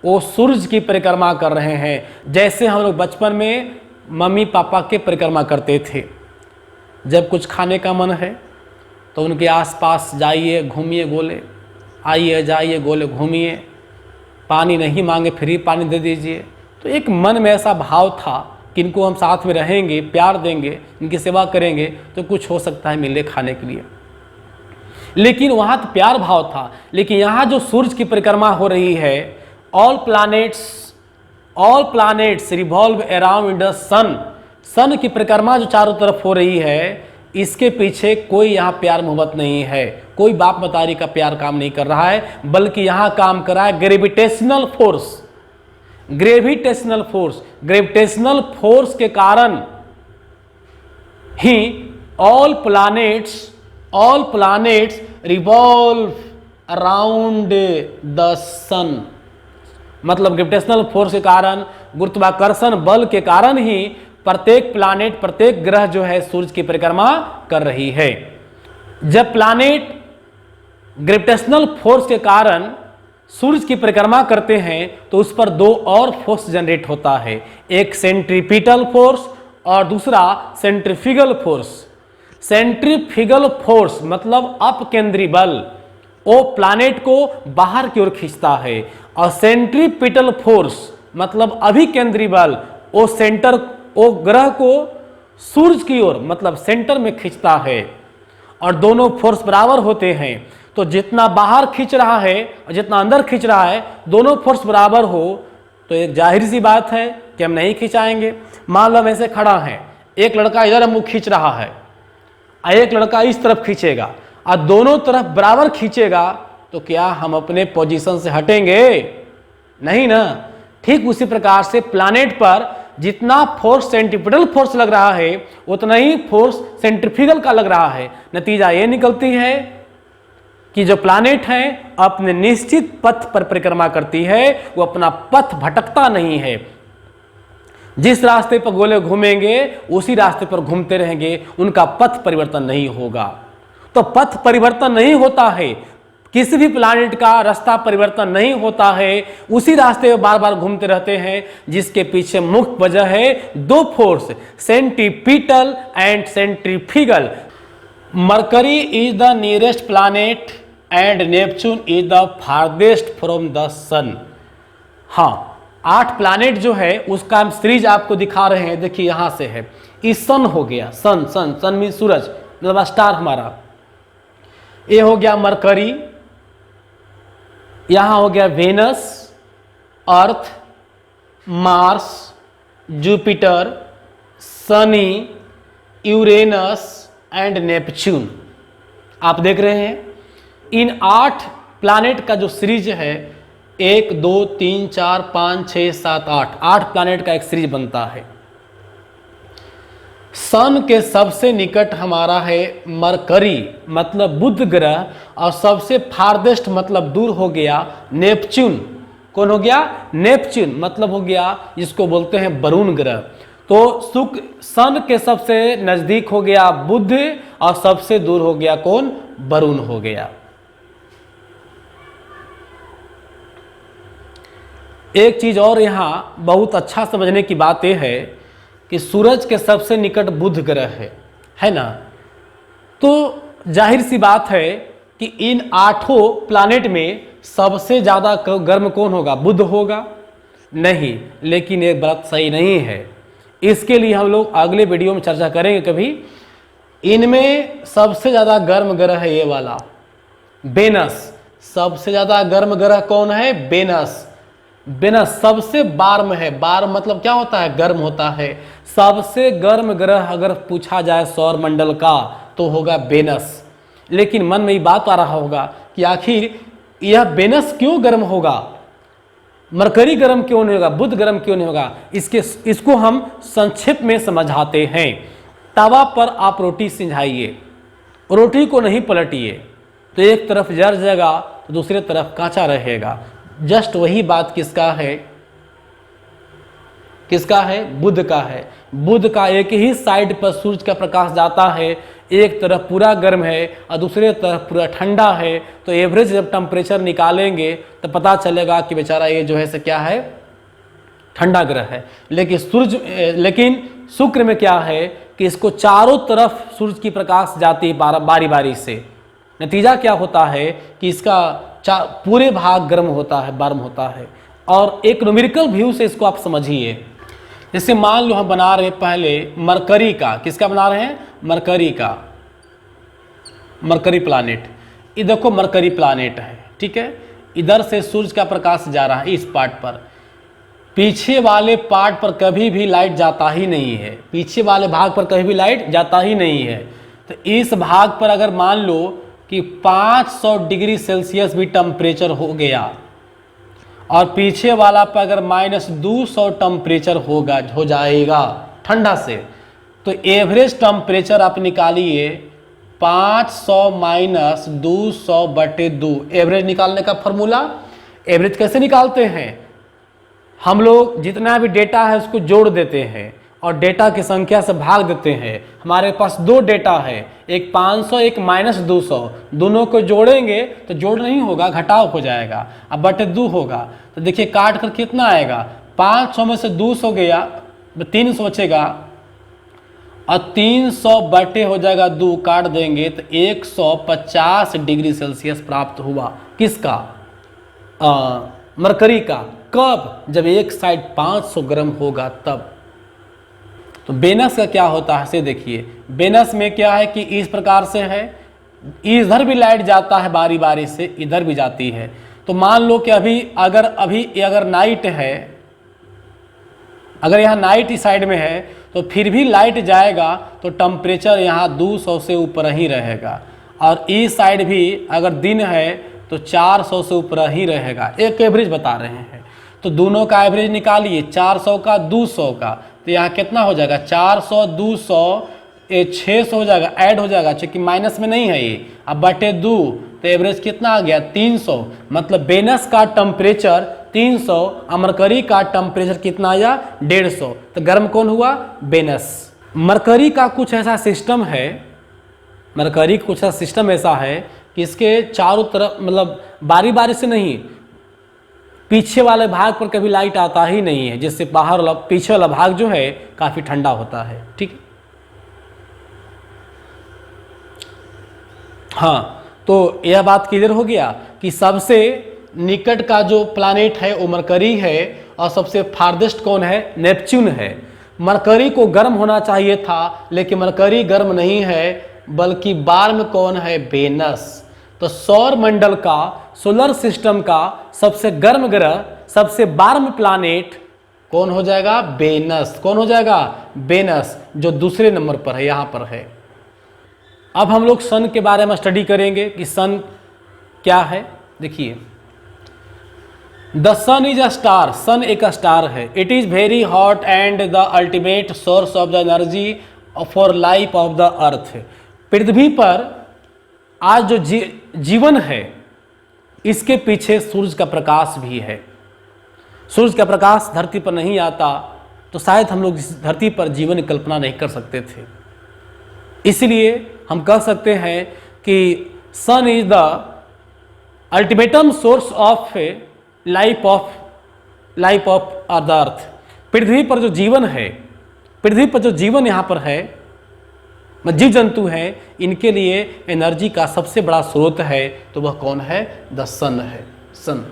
वो सूरज की परिक्रमा कर रहे हैं। जैसे हम लोग बचपन में मम्मी पापा के परिक्रमा करते थे, जब कुछ खाने का मन है तो उनके आसपास जाइए, घूमिए गोले, आइए जाइए गोले घूमिए, पानी नहीं मांगे फ्री पानी दे दीजिए। तो एक मन में ऐसा भाव था कि इनको हम साथ में रहेंगे, प्यार देंगे, इनकी सेवा करेंगे तो कुछ हो सकता है मिले खाने के लिए। लेकिन वहाँ तो प्यार भाव था, लेकिन यहाँ जो सूरज की परिक्रमा हो रही है, all planets revolve around the sun, sun की परिक्रमा जो चारों तरफ हो रही है, इसके पीछे कोई यहाँ प्यार मोहब्बत नहीं है, कोई बाप मतारी का प्यार काम नहीं कर रहा है, बल्कि यहाँ काम कर रहा है gravitational force. Gravitational force, gravitational force के कारण ही all planets revolve around the sun. मतलब ग्रेविटेशनल फोर्स के कारण, गुरुत्वाकर्षण बल के कारण ही प्रत्येक प्लैनेट, प्रत्येक ग्रह जो है सूरज की परिक्रमा कर रही है। जब प्लैनेट ग्रेविटेशनल फोर्स के कारण सूरज की परिक्रमा करते हैं तो उस पर दो और फोर्स जनरेट होता है, एक सेंट्रीपिटल फोर्स और दूसरा सेंट्रीफ्यूगल फोर्स। सेंट्रीफ्यूगल फोर्स मतलब अपकेंद्री बल, वो प्लैनेट को बाहर की ओर खींचता है, और सेंट्रीपिटल फोर्स मतलब अभिकेंद्री बल, वो ग्रह को सूरज की ओर मतलब सेंटर में खींचता है। और दोनों फोर्स बराबर होते हैं, तो जितना बाहर खींच रहा है और जितना अंदर खींच रहा है, दोनों फोर्स बराबर हो तो एक जाहिर सी बात है कि हम नहीं खिंचाएंगे। मान लो हम ऐसे खड़ा है, एक लड़का इधर मुंह खींच रहा है और एक लड़का इस तरफ खींचेगा और दोनों तरफ बराबर खींचेगा, तो क्या हम अपने पोजीशन से हटेंगे? नहीं ना। ठीक उसी प्रकार से प्लैनेट पर जितना फोर्स सेंट्रीपिटल फोर्स लग रहा है उतना ही फोर्स सेंट्रीफ्यूगल का लग रहा है। नतीजा ये निकलती है कि जो प्लैनेट है अपने निश्चित पथ पर परिक्रमा करती है, वो अपना पथ भटकता नहीं है। जिस रास्ते पर गोले घूमेंगे उसी रास्ते पर घूमते रहेंगे, उनका पथ परिवर्तन नहीं होगा। तो पथ परिवर्तन नहीं होता है, किसी भी प्लैनेट का रास्ता परिवर्तन नहीं होता है, उसी रास्ते में बार बार घूमते रहते हैं, जिसके पीछे मुख्य वजह है दो force, centripetal and centrifugal. Mercury is the nearest planet and Neptune is the farthest from the sun. हाँ, 8 प्लैनेट जो है उसका हम सीरीज आपको दिखा रहे हैं। देखिए यहां से है, इस सन हो गया, सन मीन सूरज, मतलब स्टार हमारा। ये हो गया मरकरी, यहां हो गया Venus, Earth, Mars, Jupiter, Shani, Uranus and Neptune. आप देख रहे हैं इन 8 प्लैनेट का जो सीरीज है, 1 2 3 4 5 6 7 8 प्लैनेट का एक सीरीज बनता है। सन के सबसे निकट हमारा है मरकरी मतलब बुध ग्रह, और सबसे फारदेस्ट मतलब दूर हो गया नेपच्यून। कौन हो गया? नेपच्यून मतलब हो गया जिसको बोलते हैं वरुण ग्रह। तो शुक्र सन के सबसे नजदीक हो गया बुध और सबसे दूर हो गया कौन? वरुण हो गया। एक चीज और यहां बहुत अच्छा समझने की बात यह है कि सूरज के सबसे निकट बुध ग्रह है ना। तो जाहिर सी बात है कि इन 8 प्लैनेट में सबसे ज्यादा गर्म कौन होगा? बुध होगा? नहीं, लेकिन एक बात सही नहीं है। इसके लिए हम लोग अगले वीडियो में चर्चा करेंगे कभी। इनमें सबसे ज्यादा गर्म ग्रह है ये वाला वेनस। सबसे ज्यादा गर्म ग्रह कौन है? वेनस। वेनस सबसे वार्म है। वार्म मतलब क्या होता है? गर्म होता है। सबसे गर्म ग्रह अगर पूछा जाए सौर मंडल का तो होगा वेनस। लेकिन मन में ये बात आ रहा होगा कि आखिर यह वेनस क्यों गर्म होगा, मरकरी गर्म क्यों नहीं होगा, बुध गर्म क्यों नहीं होगा? इसको हम संक्षिप्त में समझाते हैं। तवा पर आप रोटी सिंझाइए, रोटी को नहीं पलटिए, तो एक तरफ जल जाएगा तो दूसरी तरफ कांचा रहेगा। जस्ट वही बात किसका है? किसका है? बुध का है। बुध का एक ही साइड पर सूरज का प्रकाश जाता है, एक तरफ पूरा गर्म है और दूसरे तरफ पूरा ठंडा है। तो एवरेज जब टेम्परेचर निकालेंगे तो पता चलेगा कि बेचारा ये जो है से क्या है? ठंडा ग्रह है। लेकिन शुक्र में क्या है कि इसको चारों तरफ सूरज की प्रकाश जाती है बारी बारी से। नतीजा क्या होता है कि इसका पूरे भाग गर्म होता है, वार्म होता है। और एक न्यूमेरिकल व्यू से इसको आप समझिए। जैसे मान लो हम बना रहे हैं पहले मरकरी का, किसका बना रहे हैं? मरकरी का, मरकरी प्लैनेट। ये देखो मरकरी प्लैनेट है, ठीक है। इधर से सूरज का प्रकाश जा रहा है इस पार्ट पर, पीछे वाले पार्ट पर कभी भी लाइट जाता ही नहीं है, पीछे वाले भाग पर कभी भी लाइट जाता ही नहीं है। तो इस भाग पर अगर मान लो कि 500 डिग्री सेल्सियस भी टेम्परेचर हो गया और पीछे वाला पर अगर -200 टेम्परेचर हो जाएगा ठंडा से, तो एवरेज टेम्परेचर आप निकालिए 500 - 200/2। एवरेज निकालने का फॉर्मूला, एवरेज कैसे निकालते हैं, हम लोग जितना भी डेटा है उसको जोड़ देते हैं और डेटा की संख्या से भाग देते हैं। हमारे पास दो डेटा है, एक 500 एक -200, दोनों को जोड़ेंगे तो जोड़ नहीं होगा, घटाव हो जाएगा, अब /2 होगा। तो देखिए काट कर कितना आएगा, 500 में से 200 गया, 300 बचेगा और 300 हो जाएगा 2, काट देंगे तो 150 डिग्री सेल्सियस प्राप्त हुआ। किसका? मरकरी का। कब? जब एक साइड 500 गर्म होगा तब। तो वेनस का क्या होता है से देखिए, वेनस में क्या है कि इस प्रकार से है, इधर भी लाइट जाता है बारी बारी से, इधर भी जाती है। तो मान लो कि अगर नाइट है, अगर यहाँ नाइट इस साइड में है तो फिर भी लाइट जाएगा तो टेम्परेचर यहाँ 200 से ऊपर ही रहेगा, और इस साइड भी अगर दिन है तो 400 से ऊपर ही रहेगा। एक एवरेज बता रहे हैं, तो दोनों का एवरेज निकालिए, 400 का 200 का, तो यहाँ कितना हो जाएगा, 400 200 600 हो जाएगा, ऐड हो जाएगा क्योंकि माइनस में नहीं है ये, अब /2 तो एवरेज कितना आ गया 300। मतलब वेनस का टेम्परेचर 300, मरकरी का टेम्परेचर कितना आया 150। तो गर्म कौन हुआ? वेनस। मरकरी का कुछ ऐसा सिस्टम है, मरकरी का कुछ ऐसा सिस्टम ऐसा है कि इसके चारों तरफ मतलब बारी बारी से नहीं, पीछे वाले भाग पर कभी लाइट आता ही नहीं है, जिससे बाहर वाला पीछे वाला भाग जो है काफी ठंडा होता है। ठीक, हाँ, तो यह बात क्लियर हो गया कि सबसे निकट का जो प्लैनेट है वो मरकरी है और सबसे फारदेस्ट कौन है? नेपच्यून है। मरकरी को गर्म होना चाहिए था, लेकिन मरकरी गर्म नहीं है, बल्कि वार्म कौन है? वेनस। तो सौर मंडल का, सोलर सिस्टम का सबसे गर्म ग्रह, सबसे वार्म प्लैनेट कौन हो जाएगा? वेनस। कौन हो जाएगा? वेनस, जो दूसरे नंबर पर है, यहां पर है। अब हम लोग सन के बारे में स्टडी करेंगे कि सन क्या है। देखिए, the sun is a star, sun एक स्टार है। It is very hot and the ultimate source of the energy for life of the earth. पृथ्वी पर आज जो जीवन है, इसके पीछे सूरज का प्रकाश भी है। सूरज का प्रकाश धरती पर नहीं आता तो शायद हम लोग इस धरती पर जीवन की कल्पना नहीं कर सकते थे। इसलिए हम कह सकते हैं कि sun is the ultimatum source of life of the earth. पृथ्वी पर जो जीवन है, पृथ्वी पर जो जीवन यहाँ पर है, जीव जंतु हैं, इनके लिए एनर्जी का सबसे बड़ा स्रोत है, तो वह कौन है? द सन है। सन,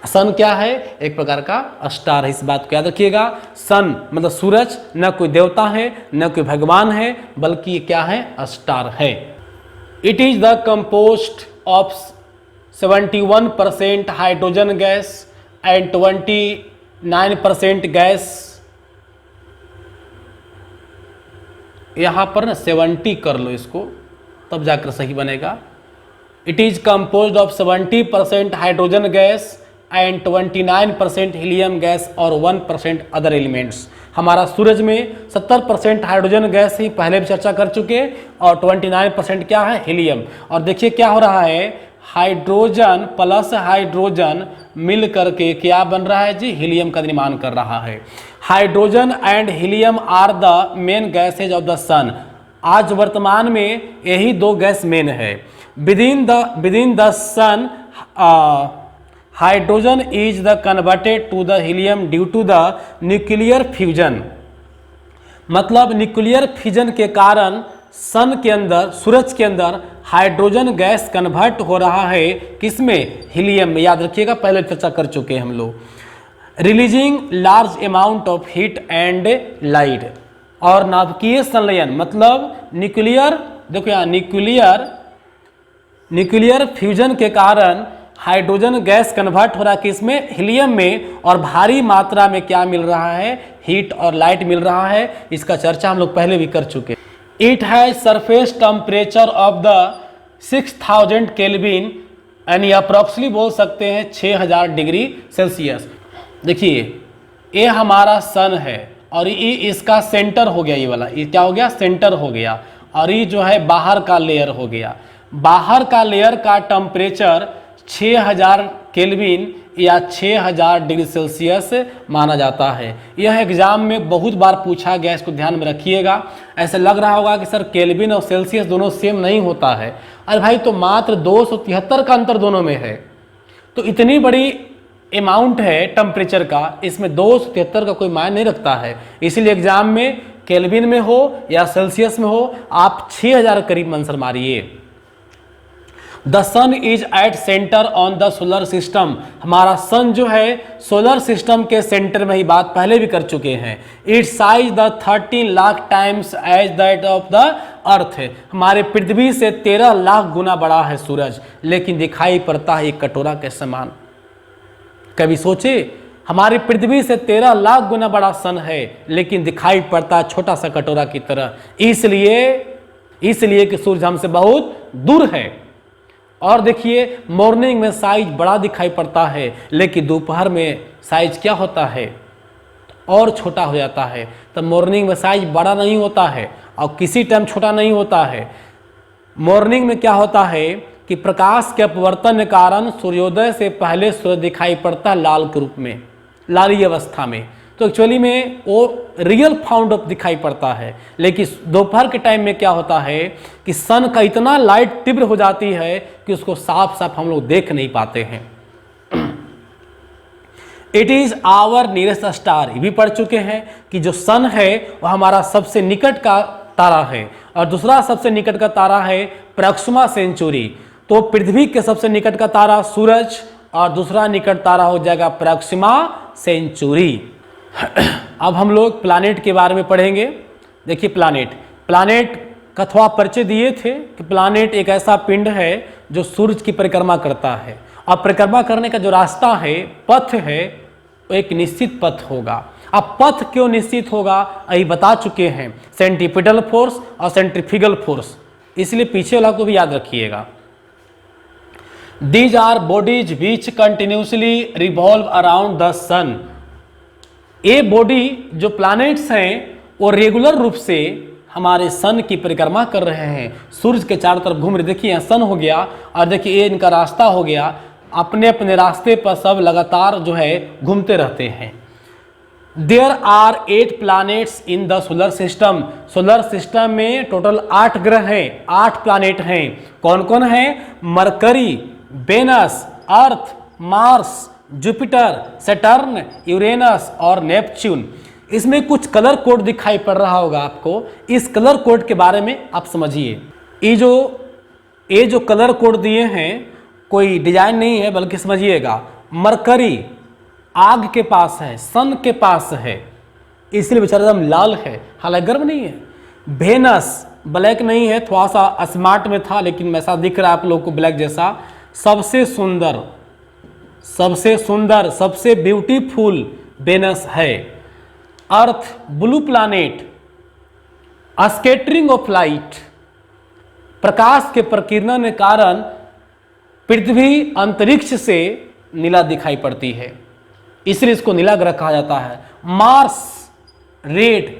सन क्या है? एक प्रकार का स्टार है। इस बात को याद रखिएगा। सन मतलब सूरज, न कोई देवता है न कोई भगवान है, बल्कि ये क्या है? स्टार है। It is the compost of 71% hydrogen gas and 29% gas. यहाँ पर ना 70 कर लो इसको, तब जाकर सही बनेगा। It is composed of 70% hydrogen gas and 29% helium gas और 1% अदर एलिमेंट्स। हमारा सूरज में 70% हाइड्रोजन गैस ही पहले भी चर्चा कर चुके, और 29% क्या है? हीलियम। और देखिए क्या हो रहा है, हाइड्रोजन प्लस हाइड्रोजन मिल करके क्या बन रहा है जी? हीलियम का निर्माण कर रहा है। Hydrogen and helium are the main gases of the sun. आज वर्तमान में यही दो गैस मेन है। Within the sun hydrogen is the converted to the helium due to the nuclear fusion. मतलब न्यूक्लियर फ्यूजन के कारण सन के अंदर, सूरज के अंदर हाइड्रोजन गैस कन्वर्ट हो रहा है, किसमें? हीलियम में। याद रखिएगा, पहले चर्चा कर चुके हैं हम लोग। Releasing large amount of heat and light. और नाभिकीय संलयन मतलब न्यूक्लियर, देखो यहाँ न्यूक्लियर फ्यूजन के कारण हाइड्रोजन गैस कन्वर्ट हो रहा है किसमें, हीलियम में, और भारी मात्रा में क्या मिल रहा है, हीट और लाइट मिल रहा है। इसका चर्चा हम लोग पहले भी कर चुके। It has surface temperature of the 6000 kelvin यानी अप्रॉक्सिमली बोल सकते हैं 6000 डिग्री सेल्सियस। देखिए ये हमारा सन है और ये इसका सेंटर हो गया, ये वाला ये क्या हो गया, सेंटर हो गया, और ये जो है बाहर का लेयर हो गया। बाहर का लेयर का टेम्परेचर 6000 केल्विन या 6000 डिग्री सेल्सियस माना जाता है। यह एग्जाम में बहुत बार पूछा गया, इसको ध्यान में रखिएगा। ऐसा लग रहा होगा कि सर केल्विन और सेल्सियस दोनों सेम नहीं होता है। अरे भाई तो मात्र 273 का अंतर दोनों में है, तो इतनी बड़ी अमाउंट है टेम्परेचर का, इसमें 273 का कोई मायने नहीं रखता है। इसीलिए एग्जाम में केल्विन में हो या सेल्सियस में हो, आप 6000 करीब आंसर मारिए। The sun is at centre on the solar system. हमारा सन जो है सोलर सिस्टम के सेंटर में ही, बात पहले भी कर चुके हैं। Its size the 13 lakh times as that of the earth. हमारे पृथ्वी से 13 लाख गुना बड़ा है सूरज, लेकिन दिखाई पड़ता है एक कटोरा के समान। कभी सोचे, हमारी पृथ्वी से 13 लाख गुना बड़ा सन है, लेकिन दिखाई पड़ता है छोटा सा कटोरा की तरह। इसलिए कि सूरज हमसे बहुत दूर है। और देखिए मॉर्निंग में साइज बड़ा दिखाई पड़ता है, लेकिन दोपहर में साइज क्या होता है, और छोटा हो जाता है। तो मॉर्निंग में साइज बड़ा नहीं होता है और किसी टाइम छोटा नहीं होता है। मॉर्निंग में क्या होता है कि प्रकाश के अपवर्तन के कारण सूर्योदय से पहले सूरज दिखाई पड़ता है लाल के रूप में, लाली अवस्था में। तो एक्चुअली में वो रियल फाउंड ऑफ दिखाई पड़ता है। लेकिन दोपहर के टाइम में क्या होता है कि सन का इतना लाइट तीव्र हो जाती है कि उसको साफ साफ हम लोग देख नहीं पाते हैं। It is our nearest star, ये भी पढ़ चुके हैं कि जो सन है वह हमारा सबसे निकट का तारा है, और दूसरा सबसे निकट का तारा है प्रॉक्सिमा सेंचुरी। तो पृथ्वी के सबसे निकट का तारा सूरज, और दूसरा निकट तारा हो जाएगा प्रॉक्सिमा सेंचुरी। अब हम लोग प्लैनेट के बारे में पढ़ेंगे। देखिए प्लैनेट का थोड़ा परिचय दिए थे कि प्लैनेट एक ऐसा पिंड है जो सूरज की परिक्रमा करता है, और परिक्रमा करने का जो रास्ता है, पथ है, वो एक निश्चित पथ होगा। अब पथ क्यों निश्चित होगा यही बता चुके हैं, सेंट्रीपिटल फोर्स और सेंट्रीफ्यूगल फोर्स, इसलिए पीछे वाला को भी याद रखिएगा। These are bodies which continuously revolve around the sun. ये बॉडी जो प्लैनेट्स हैं वो रेगुलर रूप से हमारे सन की परिक्रमा कर रहे हैं, सूरज के चारों तरफ घूम रहे। देखिए यहाँ सन हो गया, और देखिए ये इनका रास्ता हो गया, अपने अपने रास्ते पर सब लगातार जो है घूमते रहते हैं। There are 8 planets in the solar system. Solar system में टोटल 8 ग्रह हैं, 8 प्लैनेट हैं। कौन कौन हैं? Mercury, Venus, Earth, Mars, Jupiter, Saturn, Uranus और नेपच्यून। इसमें कुछ कलर कोड दिखाई पड़ रहा होगा आपको, इस कलर कोड के बारे में आप समझिए। ये जो कलर कोड दिए हैं कोई डिजाइन नहीं है, बल्कि समझिएगा। मरकरी आग के पास है, सन के पास है, इसलिए बेचारा एकदम लाल है, हालांकि गर्म नहीं है। वेनस ब्लैक नहीं है, थोड़ा सा स्मार्ट में था, लेकिन ऐसा दिख रहा है आप लोग को ब्लैक जैसा। सबसे सुंदर सबसे ब्यूटीफुल वेनस है। Earth blue planet, scattering of light, प्रकाश के प्रकीर्णन के कारण पृथ्वी अंतरिक्ष से नीला दिखाई पड़ती है, इसलिए इसको नीला ग्रह कहा जाता है। मार्स रेड,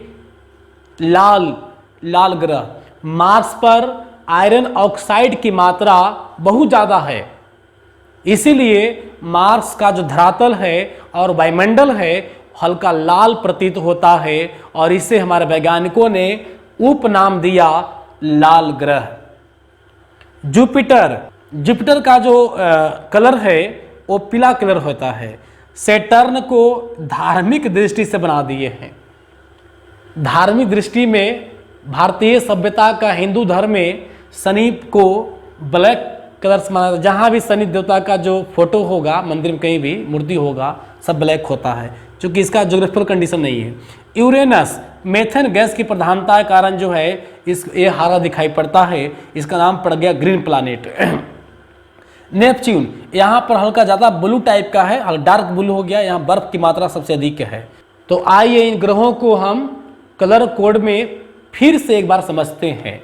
लाल ग्रह। मार्स पर आयरन ऑक्साइड की मात्रा बहुत ज़्यादा है, इसीलिए मार्स का जो धरातल है और वायुमंडल है हल्का लाल प्रतीत होता है, और इसे हमारे वैज्ञानिकों ने उपनाम दिया लाल ग्रह। जुपिटर का जो कलर है वो पीला कलर होता है। सैटर्न को धार्मिक दृष्टि से बना दिए हैं। धार्मिक दृष्टि में भारतीय सभ्यता का हिंदू धर्म में शनि को ब्लैक कलर से माना, जहाँ भी शनि देवता का जो फोटो होगा मंदिर में, कहीं भी मूर्ति होगा, सब ब्लैक होता है, क्योंकि इसका ज्योग्राफिकल कंडीशन नहीं है। यूरेनस मेथेन गैस की प्रधानता के कारण जो है ये हरा दिखाई पड़ता है, इसका नाम पड़ गया ग्रीन प्लैनेट। नेपच्यून यहाँ पर हल्का ज़्यादा ब्लू टाइप का है, हल्का डार्क ब्लू हो गया, यहाँ बर्फ की मात्रा सबसे अधिक है। तो आइए इन ग्रहों को हम कलर कोड में फिर से एक बार समझते हैं।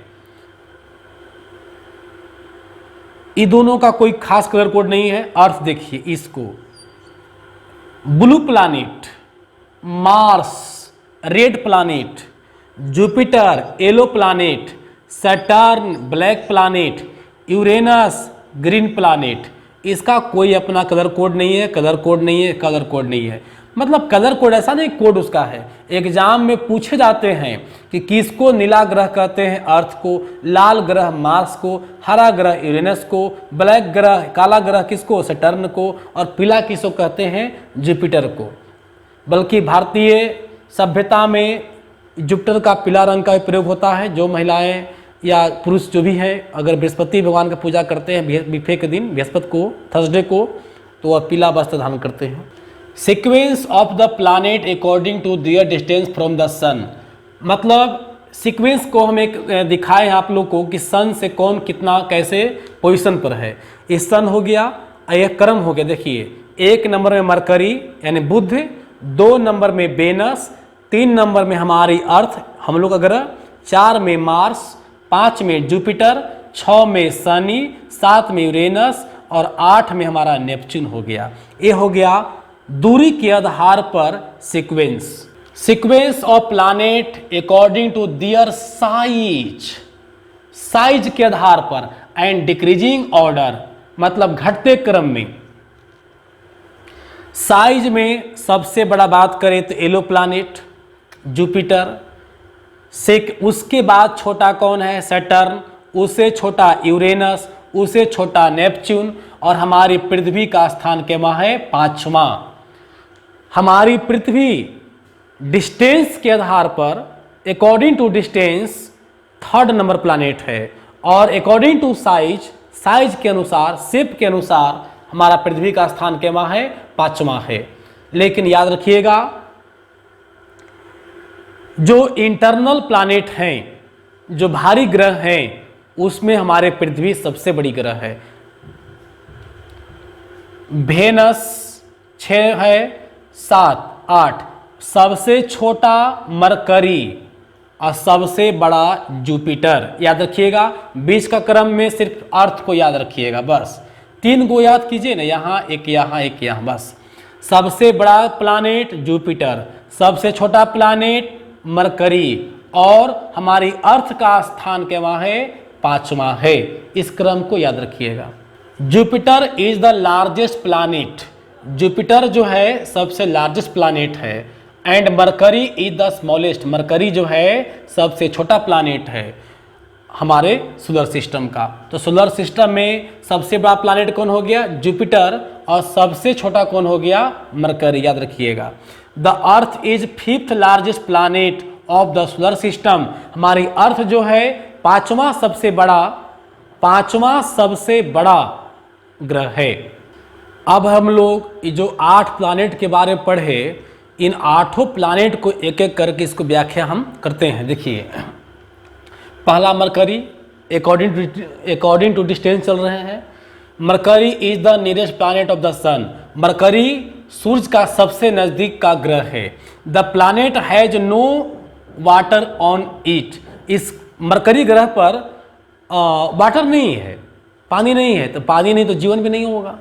इन दोनों का कोई खास कलर कोड नहीं है। अर्थ देखिए, इसको blue planet, Mars red planet, Jupiter yellow planet, Saturn black planet, Uranus green planet. इसका कोई अपना कलर कोड नहीं है, कलर कोड नहीं है, कलर कोड नहीं है। मतलब कलर कोड ऐसा नहीं, कोड उसका है। एग्जाम में पूछे जाते हैं कि किसको नीला ग्रह कहते हैं, अर्थ को, लाल ग्रह मार्स को, हरा ग्रह यूरेनस को, ब्लैक ग्रह काला ग्रह किसको, सैटर्न को, और पीला किसको कहते हैं, जुपिटर को। बल्कि भारतीय सभ्यता में जुपिटर का पीला रंग का प्रयोग होता है। जो महिलाएं या पुरुष जो भी हैं, अगर बृहस्पति भगवान का पूजा करते हैं बिफे के दिन, बृहस्पति को, थर्सडे को, तो वह पीला वस्त्र धारण करते हैं। Sequence of the planet according to their distance from the sun, मतलब सीक्वेंस को हम एक दिखाए आप लोग को कि सन से कौन कितना कैसे पोजीशन पर है। इस सन हो गया, एक क्रम हो गया। देखिए, 1 नंबर में मरकरी यानी बुध, 2 नंबर में वेनस, 3 नंबर में हमारी अर्थ हम लोग का ग्रह, 4 में मार्स, 5 में जुपिटर, 6 में शनि, 7 में यूरेनस और 8 में हमारा नेपच्यून हो गया। ये हो गया दूरी के आधार पर sequence. Sequence of planet according to their size, size के आधार पर, एंड डिक्रीजिंग ऑर्डर, मतलब घटते क्रम में। साइज में सबसे बड़ा बात करें तो येलो प्लैनेट जुपिटर, उसके बाद छोटा कौन है, सैटर्न, उससे छोटा यूरेनस, उससे छोटा नेपच्यून, और हमारी पृथ्वी का स्थान केमा है, 5वां। हमारी पृथ्वी डिस्टेंस के आधार पर, according to distance 3rd number planet है, और अकॉर्डिंग टू साइज, साइज के अनुसार, शेप के अनुसार हमारा पृथ्वी का स्थान केमा है, 5वां है। लेकिन याद रखिएगा, जो इंटरनल प्लैनेट हैं, जो भारी ग्रह हैं, उसमें हमारे पृथ्वी सबसे बड़ी ग्रह है। वेनस 6 है, 7, 8, सबसे छोटा मरकरी और सबसे बड़ा जुपिटर। याद रखिएगा, बीच का क्रम में सिर्फ अर्थ को याद रखिएगा, बस 3 को याद कीजिए ना, यहाँ एक, यहाँ एक, यहाँ, बस। सबसे बड़ा प्लैनेट जुपिटर, सबसे छोटा प्लैनेट मरकरी, और हमारी अर्थ का स्थान के वहाँ है, 5वां है। इस क्रम को याद रखिएगा। Jupiter is the largest planet, Jupiter जो है सबसे लार्जेस्ट प्लैनेट है, and mercury is the smallest, mercury जो है सबसे छोटा प्लैनेट है हमारे सोलर सिस्टम का। तो सोलर सिस्टम में सबसे बड़ा प्लैनेट कौन हो गया, जुपिटर, और सबसे छोटा कौन हो गया, मरकरी। याद रखिएगा। The earth is 5th largest planet of the solar system, हमारी अर्थ जो है 5वां सबसे बड़ा ग्रह है। अब हम लोग ये जो 8 प्लैनेट के बारे में पढ़े, इन 8 प्लैनेट को एक एक करके इसको व्याख्या हम करते हैं। देखिए, पहला मरकरी, अकॉर्डिंग टू डिस्टेंस चल रहे हैं। Mercury is the nearest planet of the sun, Mercury सूर्य का सबसे नजदीक का ग्रह है। The planet has no water on it, इस मरकरी ग्रह पर वाटर नहीं है, पानी नहीं है, तो पानी नहीं तो जीवन भी नहीं होगा।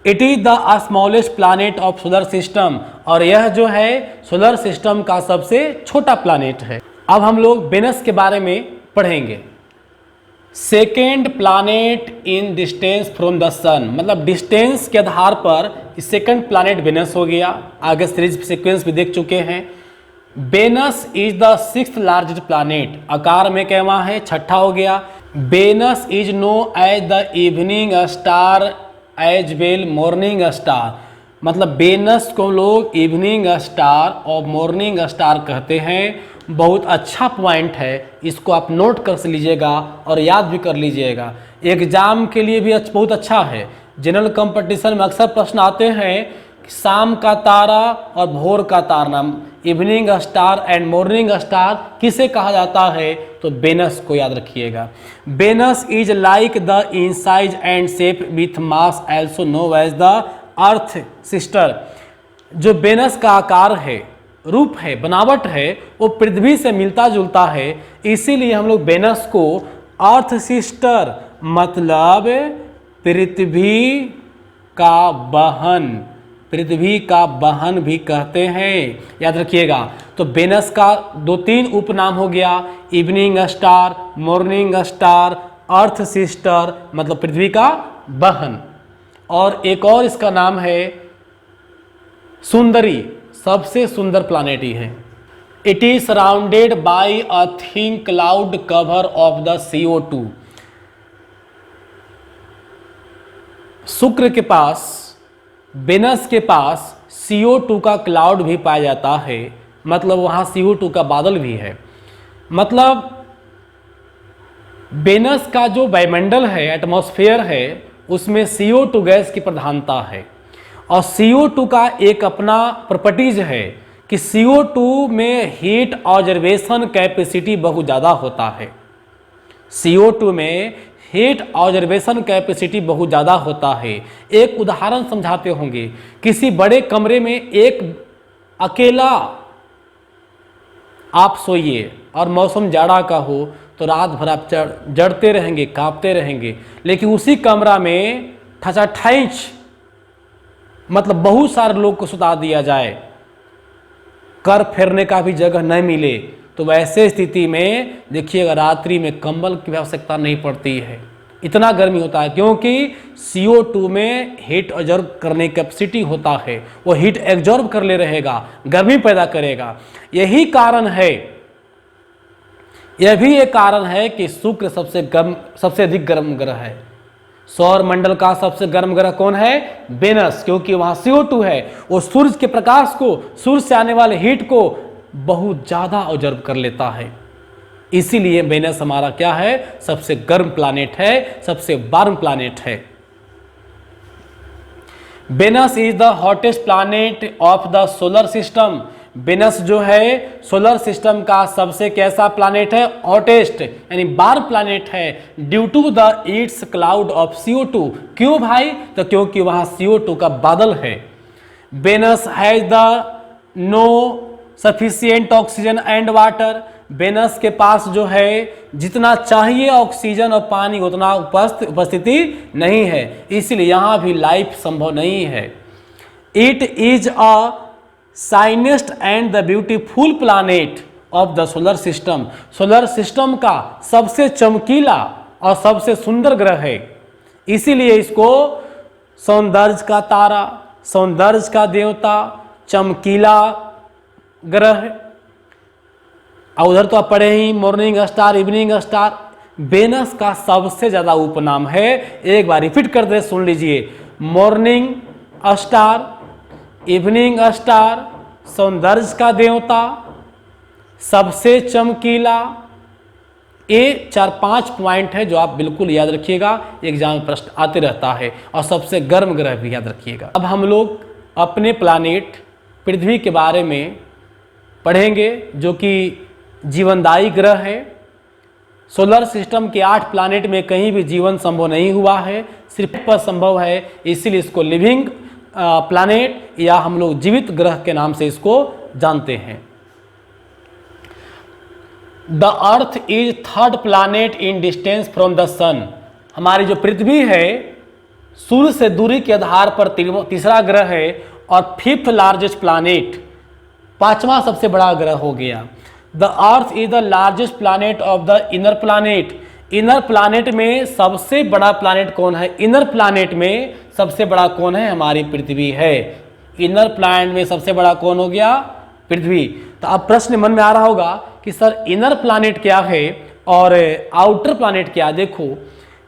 It is the smallest planet of solar system, और यह जो है सोलर सिस्टम का सबसे छोटा प्लैनेट है। अब हम लोग वेनस के बारे में पढ़ेंगे। Second planet in distance from the sun, मतलब डिस्टेंस के आधार पर सेकेंड प्लैनेट वेनस हो गया। आगे सीरीज सीक्वेंस भी देख चुके हैं। Venus is the 6th largest planet, आकार में कहवा है, 6ठा हो गया। Venus is known as the evening star as well morning star, मतलब वेनस को लोग इवनिंग स्टार और मॉर्निंग स्टार कहते हैं। बहुत अच्छा पॉइंट है, इसको आप नोट कर लीजिएगा और याद भी कर लीजिएगा। एग्जाम के लिए भी बहुत अच्छा है। जनरल कंपटीशन में अक्सर प्रश्न आते हैं शाम का तारा और भोर का तारा, evening star and morning star किसे कहा जाता है? तो वेनस को याद रखिएगा। Venus is like the in size and shape with mass also known as the earth sister. जो वेनस का आकार है, रूप है, बनावट है, वो पृथ्वी से मिलता जुलता है, इसीलिए हम लोग वेनस को अर्थ सिस्टर मतलब पृथ्वी का बहन, पृथ्वी का बहन भी कहते हैं, याद रखिएगा। तो वेनस का 2-3 उपनाम हो गया, इवनिंग स्टार, मॉर्निंग स्टार, अर्थ सिस्टर मतलब पृथ्वी का बहन, और एक और इसका नाम है सुंदरी, सबसे सुंदर प्लानेट ही है। It is surrounded by a thick cloud cover of the CO2। शुक्र के पास, वेनस के पास CO2 का क्लाउड भी पाया जाता है, मतलब वहाँ CO2 का बादल भी है। मतलब वेनस का जो वायुमंडल है, एटमॉस्फेयर है, उसमें CO2 गैस की प्रधानता है। और CO2 का एक अपना प्रॉपर्टीज है कि CO2 में हीट ऑब्जर्वेशन कैपेसिटी बहुत ज़्यादा होता है। CO2 में हीट ऑब्जर्वेशन कैपेसिटी बहुत ज़्यादा होता है। एक उदाहरण समझाते होंगे, किसी बड़े कमरे में एक अकेला आप सोइए और मौसम जाड़ा का हो तो रात भर आप जड़ते रहेंगे, कांपते रहेंगे, लेकिन उसी कमरा में ठचाठैंच मतलब बहुत सारे लोग को सुता दिया जाए, कर फेरने का भी जगह न मिले, तो वैसे स्थिति में देखिएगा रात्रि में कंबल की आवश्यकता नहीं पड़ती है, इतना गर्मी होता है, क्योंकि CO2 में हीट ऑब्जर्व करने की कैपेसिटी होता है, वो हीट एब्जॉर्ब कर ले रहेगा, गर्मी पैदा करेगा। यही कारण है, यह भी एक कारण है कि शुक्र सबसे अधिक गर्म ग्रह है। सौर मंडल का सबसे गर्म ग्रह कौन है? वेनस, क्योंकि वहां CO2 है, वो सूर्य के प्रकाश को, सूर्य से आने वाले हीट को बहुत ज्यादा ऑब्जर्व कर लेता है, इसीलिए वेनस हमारा क्या है? सबसे गर्म प्लैनेट है, सबसे वार्म प्लैनेट है। Venus is the hottest planet of the solar system. Venus जो है सोलर सिस्टम का सबसे कैसा प्लैनेट है? हॉटेस्ट यानी वार्म प्लैनेट है, due to the its cloud of CO2। क्यों भाई? तो क्योंकि वहां CO2 का बादल है। Venus has the no sufficient oxygen and water. Venus के पास जो है जितना चाहिए ऑक्सीजन और पानी उतना उपस्थिति नहीं है, इसलिए यहाँ भी लाइफ संभव नहीं है। It is a shiniest and the beautiful planet of the solar system. Solar system का सबसे चमकीला और सबसे सुंदर ग्रह है, इसीलिए इसको सौंदर्य का तारा, सौंदर्य का देवता, चमकीला ग्रह। और उधर तो आप पढ़े ही morning star, evening star. Venus का सबसे ज्यादा उपनाम है, एक बार रिपीट कर दे, सुन लीजिए, मॉर्निंग स्टार, इवनिंग स्टार, सौंदर्य का देवता, सबसे चमकीला। ये 4-5 पॉइंट है जो आप बिल्कुल याद रखिएगा, एग्जाम में प्रश्न आते रहता है, और सबसे गर्म ग्रह भी याद रखिएगा। अब हम लोग अपने प्लैनेट पृथ्वी के बारे में पढ़ेंगे, जो कि जीवनदायी ग्रह है। सोलर सिस्टम के 8 प्लैनेट में कहीं भी जीवन संभव नहीं हुआ है, सिर्फ पर संभव है, इसीलिए इसको लिविंग प्लैनेट या हम लोग जीवित ग्रह के नाम से इसको जानते हैं। The earth is 3rd planet in distance from the sun. हमारी जो पृथ्वी है सूर्य से दूरी के आधार पर तीसरा ग्रह है और 5th लार्जेस्ट प्लैनेट, 5वां सबसे बड़ा ग्रह हो गया। The earth is the largest planet of the inner planet. Inner planet में सबसे बड़ा प्लैनेट कौन है? इनर प्लैनेट में सबसे बड़ा कौन है? हमारी पृथ्वी है। इनर प्लैनेट में सबसे बड़ा कौन हो गया? पृथ्वी। तो अब प्रश्न मन में आ रहा होगा कि सर इनर प्लैनेट क्या है और आउटर प्लैनेट क्या? देखो,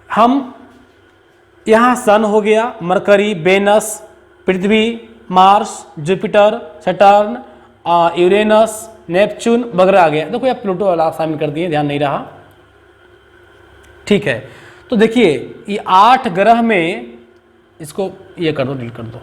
हम यहाँ सन हो गया, मरकरी, वेनस, पृथ्वी, Mars, Jupiter, Saturn, Uranus, Neptune वगैरह आ गया। देखो, आप प्लूटो वाला शामिल कर दिए, ध्यान नहीं रहा, ठीक है। तो देखिए ये 8 ग्रह में, इसको ये कर दो, डिलीट कर दो,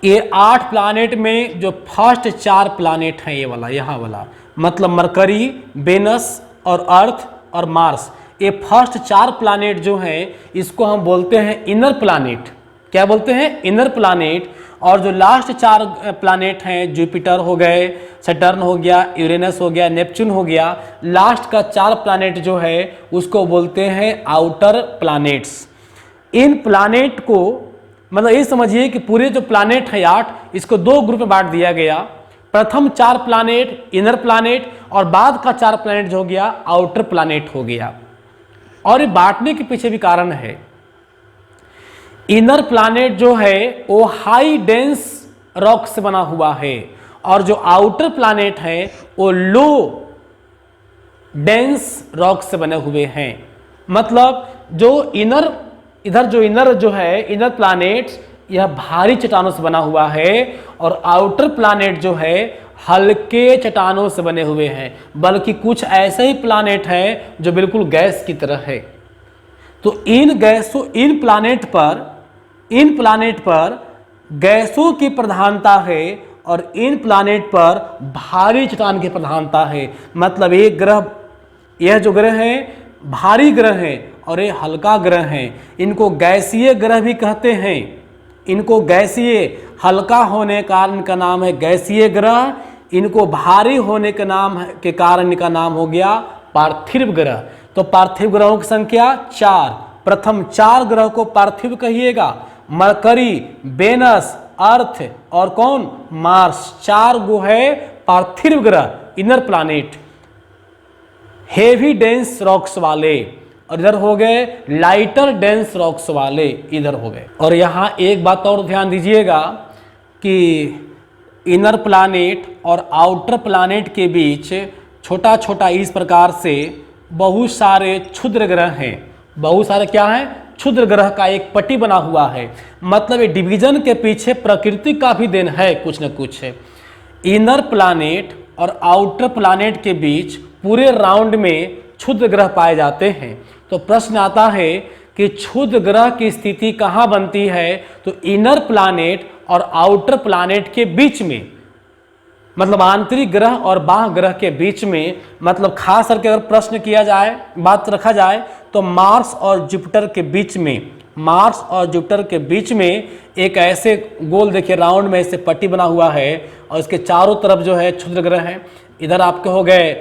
ये 8 प्लानेट में जो फर्स्ट 4 प्लानेट हैं, ये वाला, यहाँ वाला, मतलब मरकरी, वेनस और अर्थ और मार्स, ये फर्स्ट 4 प्लानेट जो हैं इसको हम बोलते हैं इनर प्लानेट। क्या बोलते हैं? Inner planet. और जो लास्ट 4 प्लानेट हैं, जुपिटर हो गए, सैटर्न हो गया, यूरेनस हो गया, नेपच्यून हो गया, लास्ट का 4 प्लानेट जो है उसको बोलते हैं आउटर प्लानेट्स। इन प्लानेट को मतलब ये समझिए कि पूरे जो प्लानेट है 8, इसको 2 ग्रुप में बांट दिया गया। प्रथम 4 प्लानेट इनर प्लानेट और बाद का 4 प्लानेट जो हो गया आउटर प्लानेट हो गया। और ये बांटने के पीछे भी कारण है। इनर प्लानेट जो है वो हाई डेंस रॉक से बना हुआ है और जो आउटर प्लानेट है वो लो डेंस रॉक से बने हुए हैं। मतलब जो इनर जो है इनर प्लानेट्स, यह भारी चट्टानों से बना हुआ है और आउटर प्लानेट जो है हल्के चट्टानों से बने हुए हैं। बल्कि कुछ ऐसे ही प्लानेट हैं जो बिल्कुल गैस की तरह है। तो इन प्लानेट पर गैसों की प्रधानता है और इन प्लानेट पर भारी चट्टान की प्रधानता है। मतलब यह जो ग्रह है भारी ग्रह है और ये हल्का ग्रह है। इनको गैसीय ग्रह भी कहते हैं। इनको गैसीय, हल्का होने के कारण इनका नाम है गैसीय ग्रह। इनको भारी होने के कारण इनका नाम हो गया पार्थिव ग्रह। तो पार्थिव ग्रहों की संख्या 4। प्रथम 4 ग्रह को पार्थिव कहिएगा। मरकरी, वेनस, अर्थ और कौन? मार्स। 4 गो है पार्थिव ग्रह, inner planet, heavy dense rocks वाले। और इधर हो गए लाइटर डेंस रॉक्स वाले, इधर हो गए। और यहाँ एक बात और ध्यान दीजिएगा कि इनर प्लानेट और आउटर प्लानेट के बीच छोटा छोटा इस प्रकार से बहुत सारे क्षुद्र ग्रह हैं। बहुत सारे क्या हैं? क्षुद्र ग्रह का एक पट्टी बना हुआ है। मतलब ये डिवीजन के पीछे प्रकृति का भी देन है कुछ न कुछ। इनर प्लानेट और आउटर प्लानेट के बीच पूरे राउंड में क्षुद्र ग्रह पाए जाते हैं। तो प्रश्न आता है कि क्षुद्र ग्रह की स्थिति कहाँ बनती है? तो इनर प्लानेट और आउटर प्लानेट के बीच में, मतलब आंतरिक ग्रह और बाह्य ग्रह के बीच में। मतलब खास करके अगर प्रश्न किया जाए, बात रखा जाए तो मार्स और जुपिटर के बीच में, मार्स और जुपिटर के बीच में एक ऐसे गोल, देखिए राउंड में ऐसे पट्टी बना हुआ है और इसके चारों तरफ जो है क्षुद्र ग्रह है। इधर आपके हो गए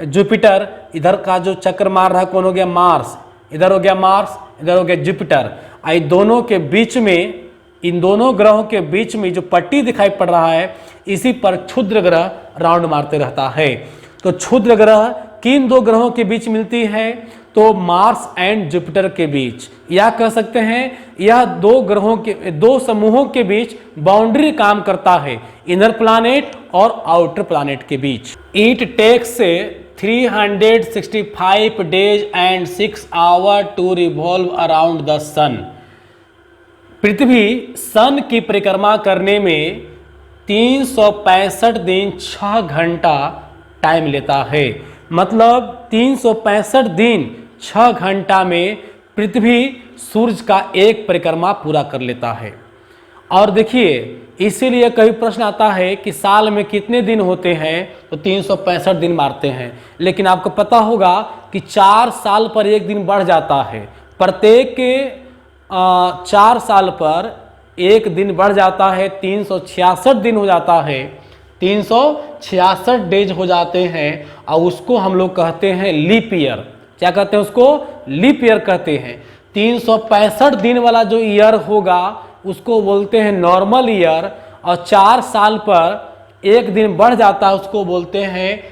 जुपिटर, इधर का जो चक्कर मार रहा है कौन हो गया? मार्स। इधर हो गया मार्स, इधर हो गया जुपिटर। इन दोनों के बीच में, इन दोनों ग्रहों के बीच में जो पट्टी दिखाई पड़ रहा है, इसी पर क्षुद्र ग्रह राउंड मारते रहता है। तो क्षुद्र ग्रह किन 2 ग्रहों के बीच मिलती है? तो मार्स एंड जुपिटर के बीच, या कह सकते हैं यह 2 ग्रहों के 2 समूहों के बीच बाउंड्री काम करता है, इनर प्लानेट और आउटर प्लानेट के बीच। It takes 365 days and 6 hours to revolve around the sun। पृथ्वी सन की परिक्रमा करने में 365 दिन 6 घंटा टाइम लेता है। मतलब 365 दिन 6 घंटा में पृथ्वी सूर्य का एक परिक्रमा पूरा कर लेता है। और देखिए, इसीलिए कई प्रश्न आता है कि साल में कितने दिन होते हैं? तो 365 दिन मारते हैं। लेकिन आपको पता होगा कि 4 साल पर एक दिन बढ़ जाता है। प्रत्येक 4 साल पर एक दिन बढ़ जाता है, 366 दिन हो जाता है, 366 डेज हो जाते हैं। और उसको हम लोग कहते हैं लीप ईयर। क्या कहते हैं उसको? लीप ईयर कहते हैं। 365 दिन वाला जो ईयर होगा उसको बोलते हैं नॉर्मल ईयर। और 4 साल पर एक दिन बढ़ जाता है उसको बोलते हैं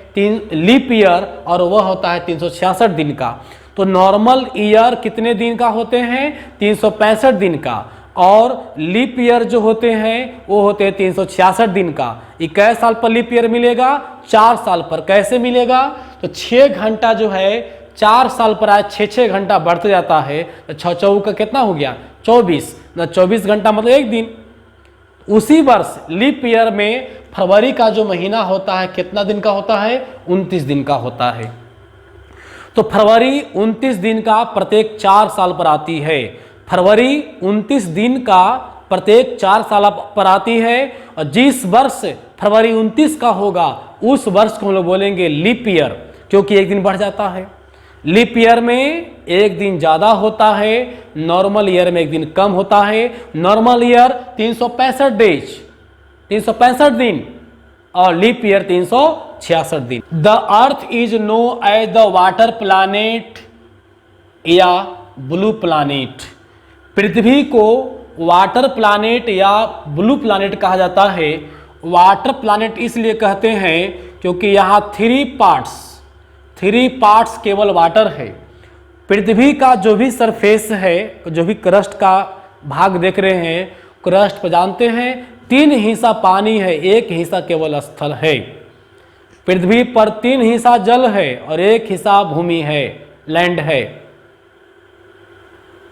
लीप ईयर, और वह होता है 366 दिन का। तो नॉर्मल ईयर कितने दिन का होते हैं? 365 दिन का। और लीप ईयर जो होते हैं वो होते हैं 366 दिन का। 21 साल पर लीप ईयर मिलेगा, 4 साल पर। कैसे मिलेगा? तो 6 घंटा जो है 4 साल पर आज 6 घंटा बढ़ते जाता है। तो 6 चौक का कितना हो गया? 24। 24 घंटा मतलब एक दिन। उसी वर्ष लीप ईयर में फरवरी का जो महीना होता है कितना दिन का होता है? 29 दिन का होता है। तो फरवरी 29 दिन का प्रत्येक 4 साल पर आती है। फरवरी 29 दिन का प्रत्येक 4 साल पर आती है, और जिस वर्ष फरवरी 29 का होगा उस वर्ष को हम लोग बोलेंगे लीप ईयर, क्योंकि एक दिन बढ़ जाता है। लीप ईयर में एक दिन ज़्यादा होता है, नॉर्मल ईयर में एक दिन कम होता है। नॉर्मल ईयर 365 डेज, 365 दिन, और लीप ईयर 366 दिन। The earth is known as the water planet या ब्लू प्लानेट। पृथ्वी को वाटर प्लानेट या ब्लू प्लानेट कहा जाता है। वाटर प्लानेट इसलिए कहते हैं क्योंकि यहाँ 3 पार्ट्स केवल वाटर है। पृथ्वी का जो भी सरफेस है, जो भी क्रस्ट का भाग देख रहे हैं, क्रस्ट पर जानते हैं 3 हिस्सा पानी है, 1 हिस्सा केवल स्थल है। पृथ्वी पर 3 हिस्सा जल है और 1 हिस्सा भूमि है, लैंड है,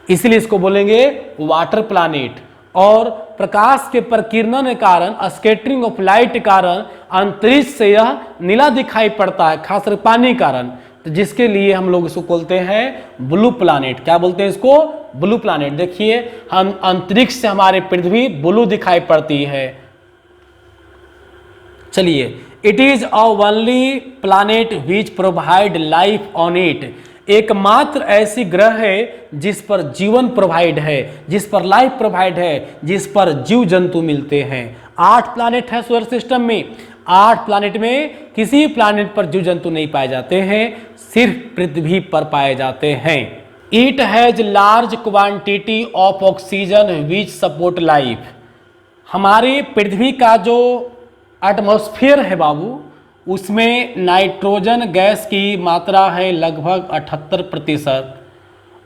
इसलिए इसको बोलेंगे वाटर प्लानेट। और प्रकाश के प्रकीर्णन के कारण, स्कैटरिंग ऑफ लाइट के कारण अंतरिक्ष से यह नीला दिखाई पड़ता है, खासकर पानी के कारण, तो जिसके लिए हम लोग इसको बोलते हैं ब्लू प्लानेट। क्या बोलते हैं इसको? Blue planet. देखिए, हम अंतरिक्ष से हमारे पृथ्वी ब्लू दिखाई पड़ती है। चलिए, it is a only planet which provide life on it. एकमात्र ऐसी ग्रह है जिस पर जीवन प्रोवाइड है, जिस पर लाइफ प्रोवाइड है, जिस पर जीव जंतु मिलते हैं। 8 प्लानेट है सोलर सिस्टम में। 8 प्लानेट में किसी प्लानेट पर जीव जंतु नहीं पाए जाते हैं, सिर्फ पृथ्वी पर पाए जाते हैं। It has large quantity of oxygen which support life. हमारी पृथ्वी का जो एटमॉस्फेयर है बाबू, उसमें नाइट्रोजन गैस की मात्रा है लगभग 78%,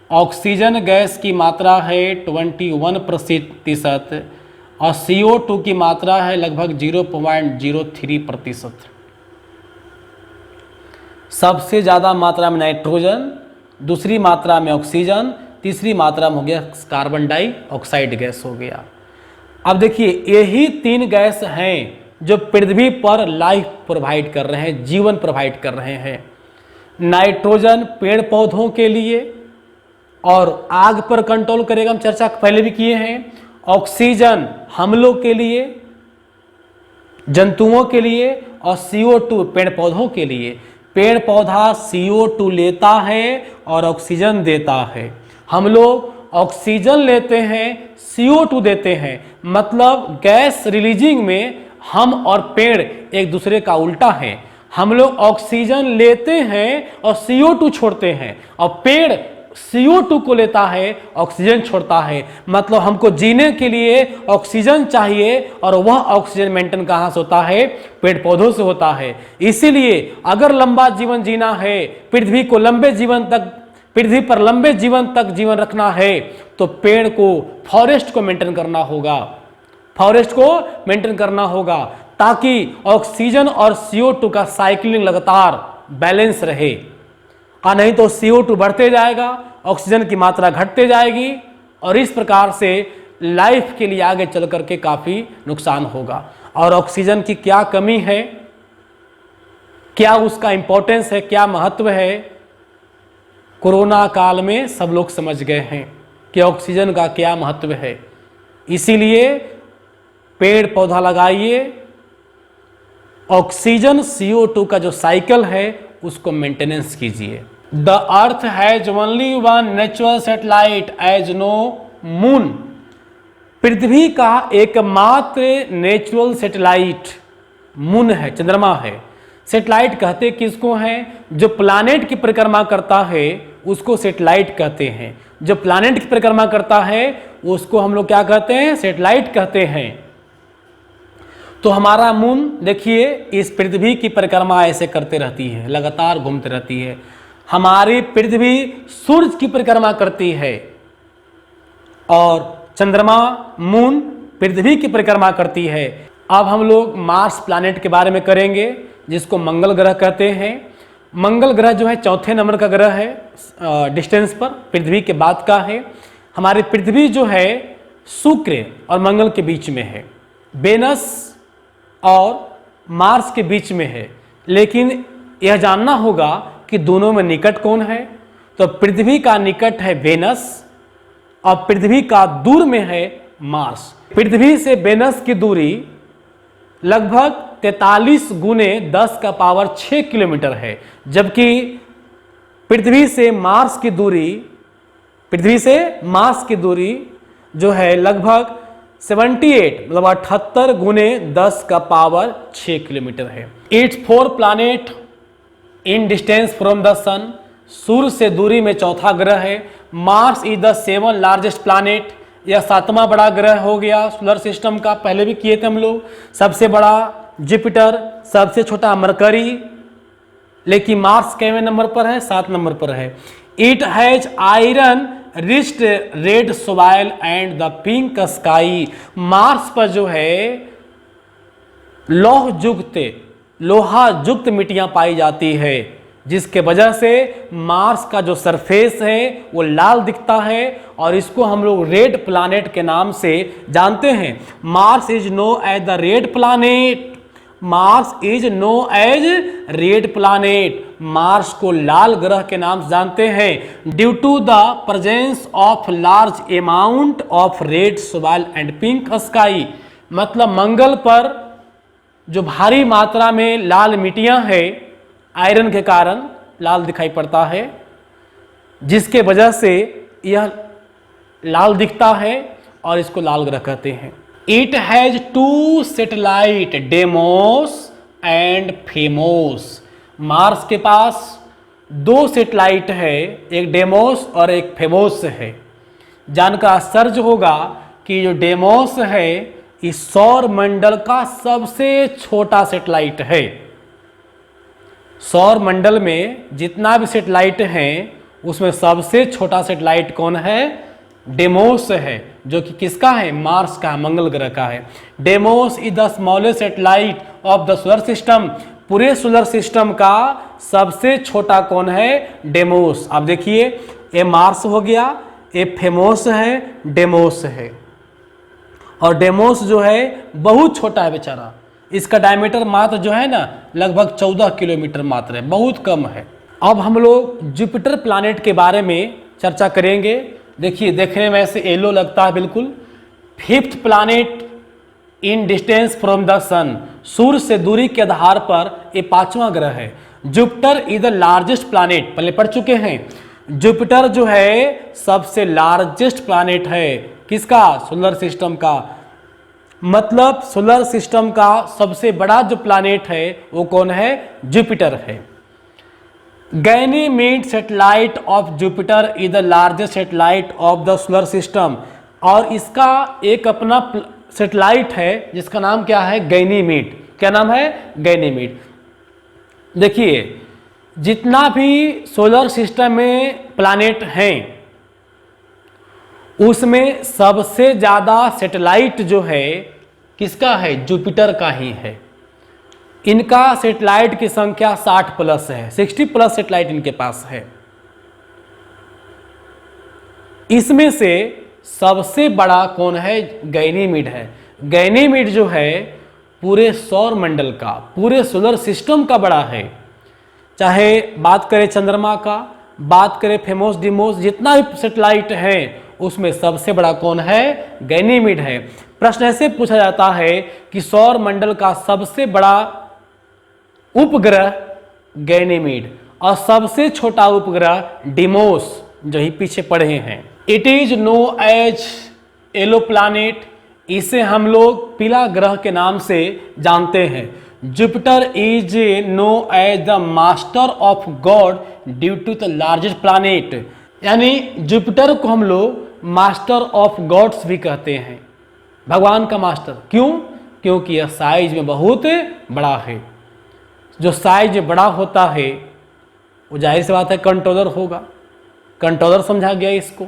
ऑक्सीजन गैस की मात्रा है 21%, और CO2 की मात्रा है लगभग 0.03%। सबसे ज़्यादा मात्रा में नाइट्रोजन, दूसरी मात्रा में ऑक्सीजन, तीसरी मात्रा में हो गया कार्बन डाइऑक्साइड गैस हो गया। अब देखिए, यही 3 गैस हैं जो पृथ्वी पर लाइफ प्रोवाइड कर रहे हैं, जीवन प्रोवाइड कर रहे हैं। नाइट्रोजन पेड़ पौधों के लिए और आग पर कंट्रोल करेगा, हम चर्चा पहले भी किए हैं। ऑक्सीजन हम लोग के लिए, जंतुओं के लिए, और CO2 पेड़ पौधों के लिए। पेड़ पौधा CO2 लेता है और ऑक्सीजन देता है। हम लोग ऑक्सीजन लेते हैं, CO2 देते हैं, मतलब गैस रिलीजिंग में हम और पेड़ एक दूसरे का उल्टा है। हम लोग ऑक्सीजन लेते हैं और CO2 छोड़ते हैं, और पेड़ CO2 को लेता है, ऑक्सीजन छोड़ता है। मतलब हमको जीने के लिए ऑक्सीजन चाहिए, और वह ऑक्सीजन मेंटेन कहाँ से होता है? पेड़ पौधों से होता है। इसीलिए अगर लंबा जीवन जीना है, पृथ्वी को लंबे जीवन तक, पृथ्वी पर लंबे जीवन तक जीवन रखना है, तो पेड़ को, फॉरेस्ट को मेंटेन करना होगा, फॉरेस्ट को मेंटेन करना होगा, ताकि ऑक्सीजन और CO2 का साइक्लिंग लगातार बैलेंस रहे। और नहीं तो CO2 बढ़ते जाएगा, ऑक्सीजन की मात्रा घटते जाएगी, और इस प्रकार से लाइफ के लिए आगे चल करके काफ़ी नुकसान होगा। और ऑक्सीजन की क्या कमी है, क्या उसका इंपॉर्टेंस है, क्या महत्व है, कोरोना काल में सब लोग समझ गए हैं कि ऑक्सीजन का क्या महत्व है। इसीलिए पेड़ पौधा लगाइए, ऑक्सीजन CO2 का जो साइकिल है उसको मेंटेनेंस कीजिए। The earth has only one natural satellite as known moon. पृथ्वी का एकमात्र नेचुरल सैटेलाइट मून है, चंद्रमा है। सैटेलाइट कहते किसको हैं? जो प्लानेट की परिक्रमा करता है उसको सैटेलाइट कहते हैं। जो प्लानेट की परिक्रमा करता है उसको हम लोग क्या कहते हैं? सैटेलाइट कहते हैं। तो हमारा मून देखिए, इस पृथ्वी की परिक्रमा ऐसे करते रहती है, लगातार घूमते रहती है। हमारी पृथ्वी सूर्य की परिक्रमा करती है, और चंद्रमा, मून पृथ्वी की परिक्रमा करती है। अब हम लोग मार्स प्लैनेट के बारे में करेंगे, जिसको मंगल ग्रह कहते हैं। मंगल ग्रह जो है 4थे नंबर का ग्रह है डिस्टेंस पर, पृथ्वी के बाद का है। हमारी पृथ्वी जो है शुक्र और मंगल के बीच में है, वेनस और मार्स के बीच में है। लेकिन यह जानना होगा कि दोनों में निकट कौन है। तो पृथ्वी का निकट है वेनस, और पृथ्वी का दूर में है मार्स। पृथ्वी से वेनस की दूरी लगभग 43 गुने 10 का पावर 6 किलोमीटर है, जबकि पृथ्वी से मार्स की दूरी जो है लगभग 78 मतलब 78 गुने 10 का पावर 6 किलोमीटर है। It's 4 planet in distance from the sun. सूर्य से दूरी में चौथा ग्रह है। Mars is the 7th largest planet, यह 7वां बड़ा ग्रह हो गया सोलर सिस्टम का। पहले भी किए थे हम लोग। सबसे बड़ा जुपिटर, सबसे छोटा मरकरी, लेकिन मार्स केवें नंबर पर है? 7 नंबर पर है। It has iron riched red soil and the pink sky. Mars पर जो है लोहा युक्त मिट्टियां पाई जाती है, जिसके वजह से मार्स का जो सरफेस है वो लाल दिखता है और इसको हम लोग रेड प्लैनेट के नाम से जानते हैं। Mars is known as the red planet. Mars is known as red planet. Mars को लाल ग्रह के नाम से जानते हैं due to the presence of large amount of red soil and pink sky. मतलब मंगल पर जो भारी मात्रा में लाल मिट्टियां हैं, आयरन के कारण लाल दिखाई पड़ता है, जिसके वजह से यह लाल दिखता है और इसको लाल ग्रह कहते हैं। It has 2 satellite, Deimos and Phobos. Mars के पास 2 सैटेलाइट है, एक डेमोस और एक फेमोस है। जानकर आश्चर्य होगा कि जो डेमोस है इस सौर मंडल का सबसे छोटा सैटेलाइट है। सौर मंडल में जितना भी सैटेलाइट हैं उसमें सबसे छोटा सैटेलाइट कौन है? डेमोस है, जो कि किसका है? मार्स का, मंगल ग्रह का है। Demos is the smallest satellite of the solar system. पूरे सोलर सिस्टम का सबसे छोटा कौन है? डेमोस। आप देखिए, ये मार्स हो गया, ये फेमोस है, डेमोस है। और डेमोस जो है बहुत छोटा है बेचारा। इसका डायमीटर मात्र जो है ना लगभग 14 किलोमीटर मात्र है, बहुत कम है। अब हम लोग जुपिटर प्लैनेट के बारे में चर्चा करेंगे। देखिए, देखने में ऐसे येलो लगता है बिल्कुल। 5th planet in distance from the sun. सूर्य से दूरी के आधार पर ये 5वां ग्रह है। Jupiter is the largest planet, पहले पढ़ चुके हैं। जुपिटर जो है सबसे लार्जेस्ट प्लैनेट है। किसका? सोलर सिस्टम का। मतलब सोलर सिस्टम का सबसे बड़ा जो प्लैनेट है वो कौन है? जुपिटर है। Ganymede satellite of Jupiter is the largest satellite of the solar system. और इसका एक अपना सैटेलाइट है जिसका नाम क्या है? गैनीमेड। क्या नाम है? गैनीमेड। देखिए, जितना भी सोलर सिस्टम में प्लैनेट हैं उसमें सबसे ज्यादा सैटेलाइट जो है किसका है? जुपिटर का ही है। इनका सैटेलाइट की संख्या 60+ है, 60+ सैटेलाइट इनके पास है। इसमें से सबसे बड़ा कौन है? गैनीमेड है। गैनीमेड जो है पूरे सौर मंडल का, पूरे सोलर सिस्टम का बड़ा है। चाहे बात करें चंद्रमा का, बात करें फेमोस, डिमोस, जितना भी सैटेलाइट है उसमें सबसे बड़ा कौन है? गैनीमेड है। प्रश्न ऐसे पूछा जाता है कि सौर मंडल का सबसे बड़ा उपग्रह गैनीमेड और सबसे छोटा उपग्रह डिमोस, जो ही पीछे पढ़े हैं। It is known as yellow planet. इसे हम लोग पीला ग्रह के नाम से जानते हैं। Jupiter is known as the master of god due to the largest planet. यानी जुपिटर को हम लोग मास्टर ऑफ गॉड्स भी कहते हैं, भगवान का मास्टर। क्यों? क्योंकि यह साइज में बहुत बड़ा है। जो साइज में बड़ा होता है वो जाहिर सी बात है कंट्रोलर होगा। कंट्रोलर समझा गया इसको,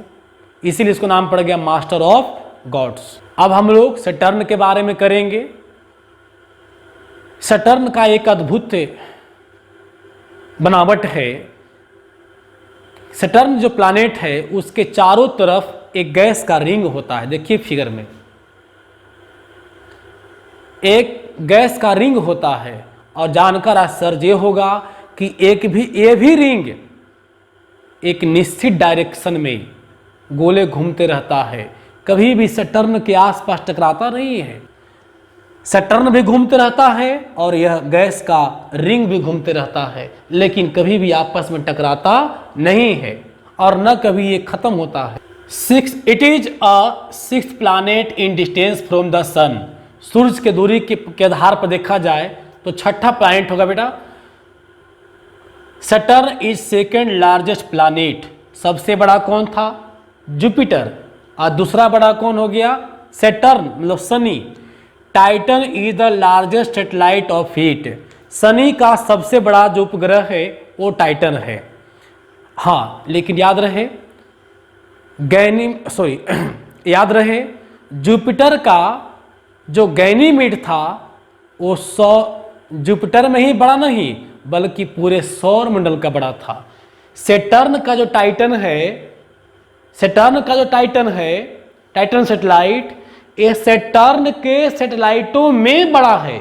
इसीलिए इसको नाम पड़ गया मास्टर ऑफ गॉड्स। अब हम लोग सैटर्न के बारे में करेंगे। सैटर्न का एक अद्भुत बनावट है। सैटर्न जो प्लैनेट है उसके चारों तरफ एक गैस का रिंग होता है। देखिए फिगर में एक गैस का रिंग होता है और जानकर आश्चर्य होगा कि ये भी रिंग एक निश्चित डायरेक्शन में गोले घूमते रहता है। कभी भी सैटर्न के आसपास टकराता नहीं है। सैटर्न भी घूमते रहता है और यह गैस का रिंग भी घूमते रहता है, लेकिन कभी भी आपस में टकराता नहीं है और न कभी ये खत्म होता है। It is a sixth planet in distance from the sun. सूर्य के दूरी के आधार पर देखा जाए तो छठा प्लैनेट होगा बेटा। Saturn is second largest planet. सबसे बड़ा कौन था? जुपिटर। और दूसरा बड़ा कौन हो गया? सैटर्न मतलब Shani. Titan is the largest satellite of heat. Shani का सबसे बड़ा जो उपग्रह है वो टाइटन है। हाँ, लेकिन याद रहे याद रहे जुपिटर का जो गैनीमीड था वो जुपिटर में ही बड़ा नहीं बल्कि पूरे सौर मंडल का बड़ा था। सैटर्न का जो टाइटन है, टाइटन सैटेलाइट, ये सैटर्न के सैटेलाइटों में बड़ा है।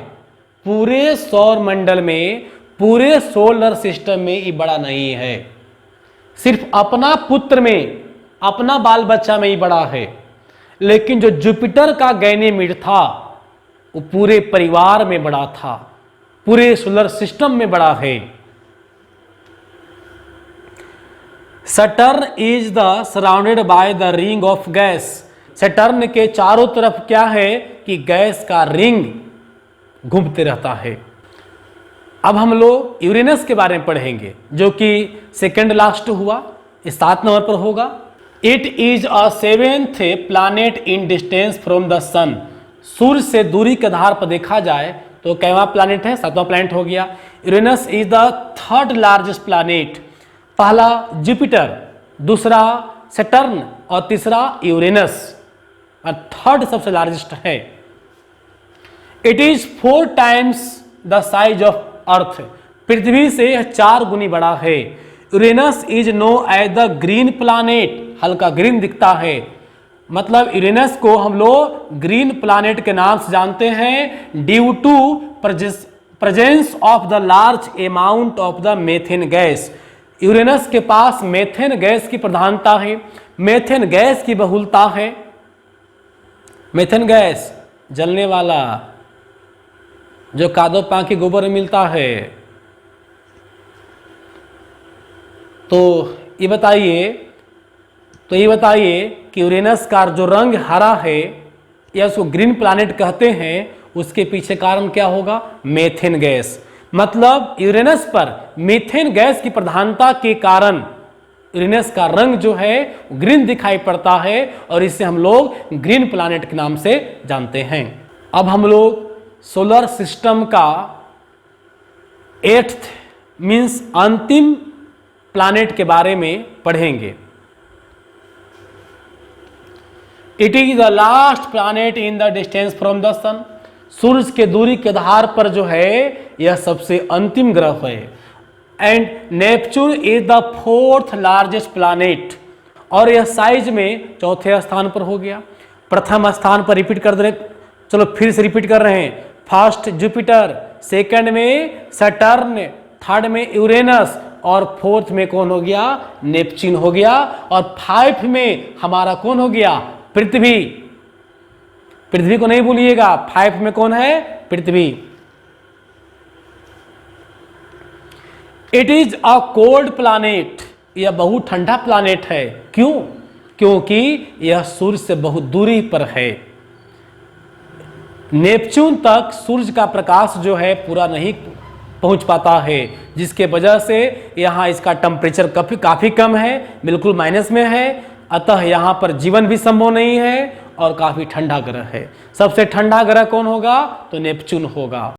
पूरे सौर मंडल में, पूरे सोलर सिस्टम में ये बड़ा नहीं है। सिर्फ अपना पुत्र में, अपना बाल बच्चा में ही बड़ा है। लेकिन जो जुपिटर का गैनीमीड था वो पूरे परिवार में बड़ा था, पूरे सोलर सिस्टम में बड़ा है। Saturn is the surrounded by the ring of gas. Saturn के चारों तरफ क्या है कि गैस का रिंग घूमते रहता है। अब हम लोग यूरेनस के बारे में पढ़ेंगे जो कि सेकेंड लास्ट हुआ, 7 नंबर पर होगा। It is a seventh planet in distance from the sun. सूर्य से दूरी के आधार पर देखा जाए तो कैवा प्लैनेट है? 7वां प्लैनेट हो गया। Uranus is the third largest planet. पहला जुपिटर, दूसरा सैटर्न और तीसरा यूरेनस, और थर्ड सबसे लार्जेस्ट है। It is 4 times the size of earth. पृथ्वी से 4 गुनी बड़ा है। Uranus is known as the green planet. हल्का ग्रीन दिखता है, मतलब यूरेनस को हम लोग ग्रीन प्लैनेट के नाम से जानते हैं due to presence of the large amount of the methane gas. Uranus के पास मेथेन गैस की प्रधानता है, मेथेन गैस की बहुलता है। मेथेन गैस जलने वाला जो कादो पाकी गोबर में मिलता है। तो ये बताइए कि यूरेनस का जो रंग हरा है या उसको ग्रीन प्लैनेट कहते हैं, उसके पीछे कारण क्या होगा? Methane gas. मतलब यूरेनस पर मीथेन गैस की प्रधानता के कारण यूरेनस का रंग जो है ग्रीन दिखाई पड़ता है और इसे हम लोग ग्रीन प्लैनेट के नाम से जानते हैं। अब हम लोग सोलर सिस्टम का 8th मीन्स अंतिम प्लैनेट के बारे में पढ़ेंगे। It is the last planet in the distance from the sun. सूर्य के दूरी के आधार पर जो है यह सबसे अंतिम ग्रह है। And Neptune is the 4th largest planet, और यह साइज में 4थे स्थान पर हो गया। प्रथम स्थान पर रिपीट कर दे, चलो फिर से रिपीट कर रहे हैं। फर्स्ट जुपिटर, सेकंड में सैटर्न, थर्ड में यूरेनस और 4th में कौन हो गया? नेपच्यून हो गया। और 5 में हमारा कौन हो गया? पृथ्वी। पृथ्वी को नहीं भूलिएगा, 5 में कौन है? पृथ्वी। It is a cold planet. यह बहुत ठंडा प्लैनेट है। क्यों? क्योंकि यह सूर्य से बहुत दूरी पर है। नेपच्यून तक सूर्य का प्रकाश जो है पूरा नहीं पहुंच पाता है, जिसके वजह से यहाँ इसका टेम्परेचर काफी कम है, बिल्कुल माइनस में है। अतः यहाँ पर जीवन भी संभव नहीं है और काफी ठंडा ग्रह है। सबसे ठंडा ग्रह कौन होगा? तो नेपच्यून होगा।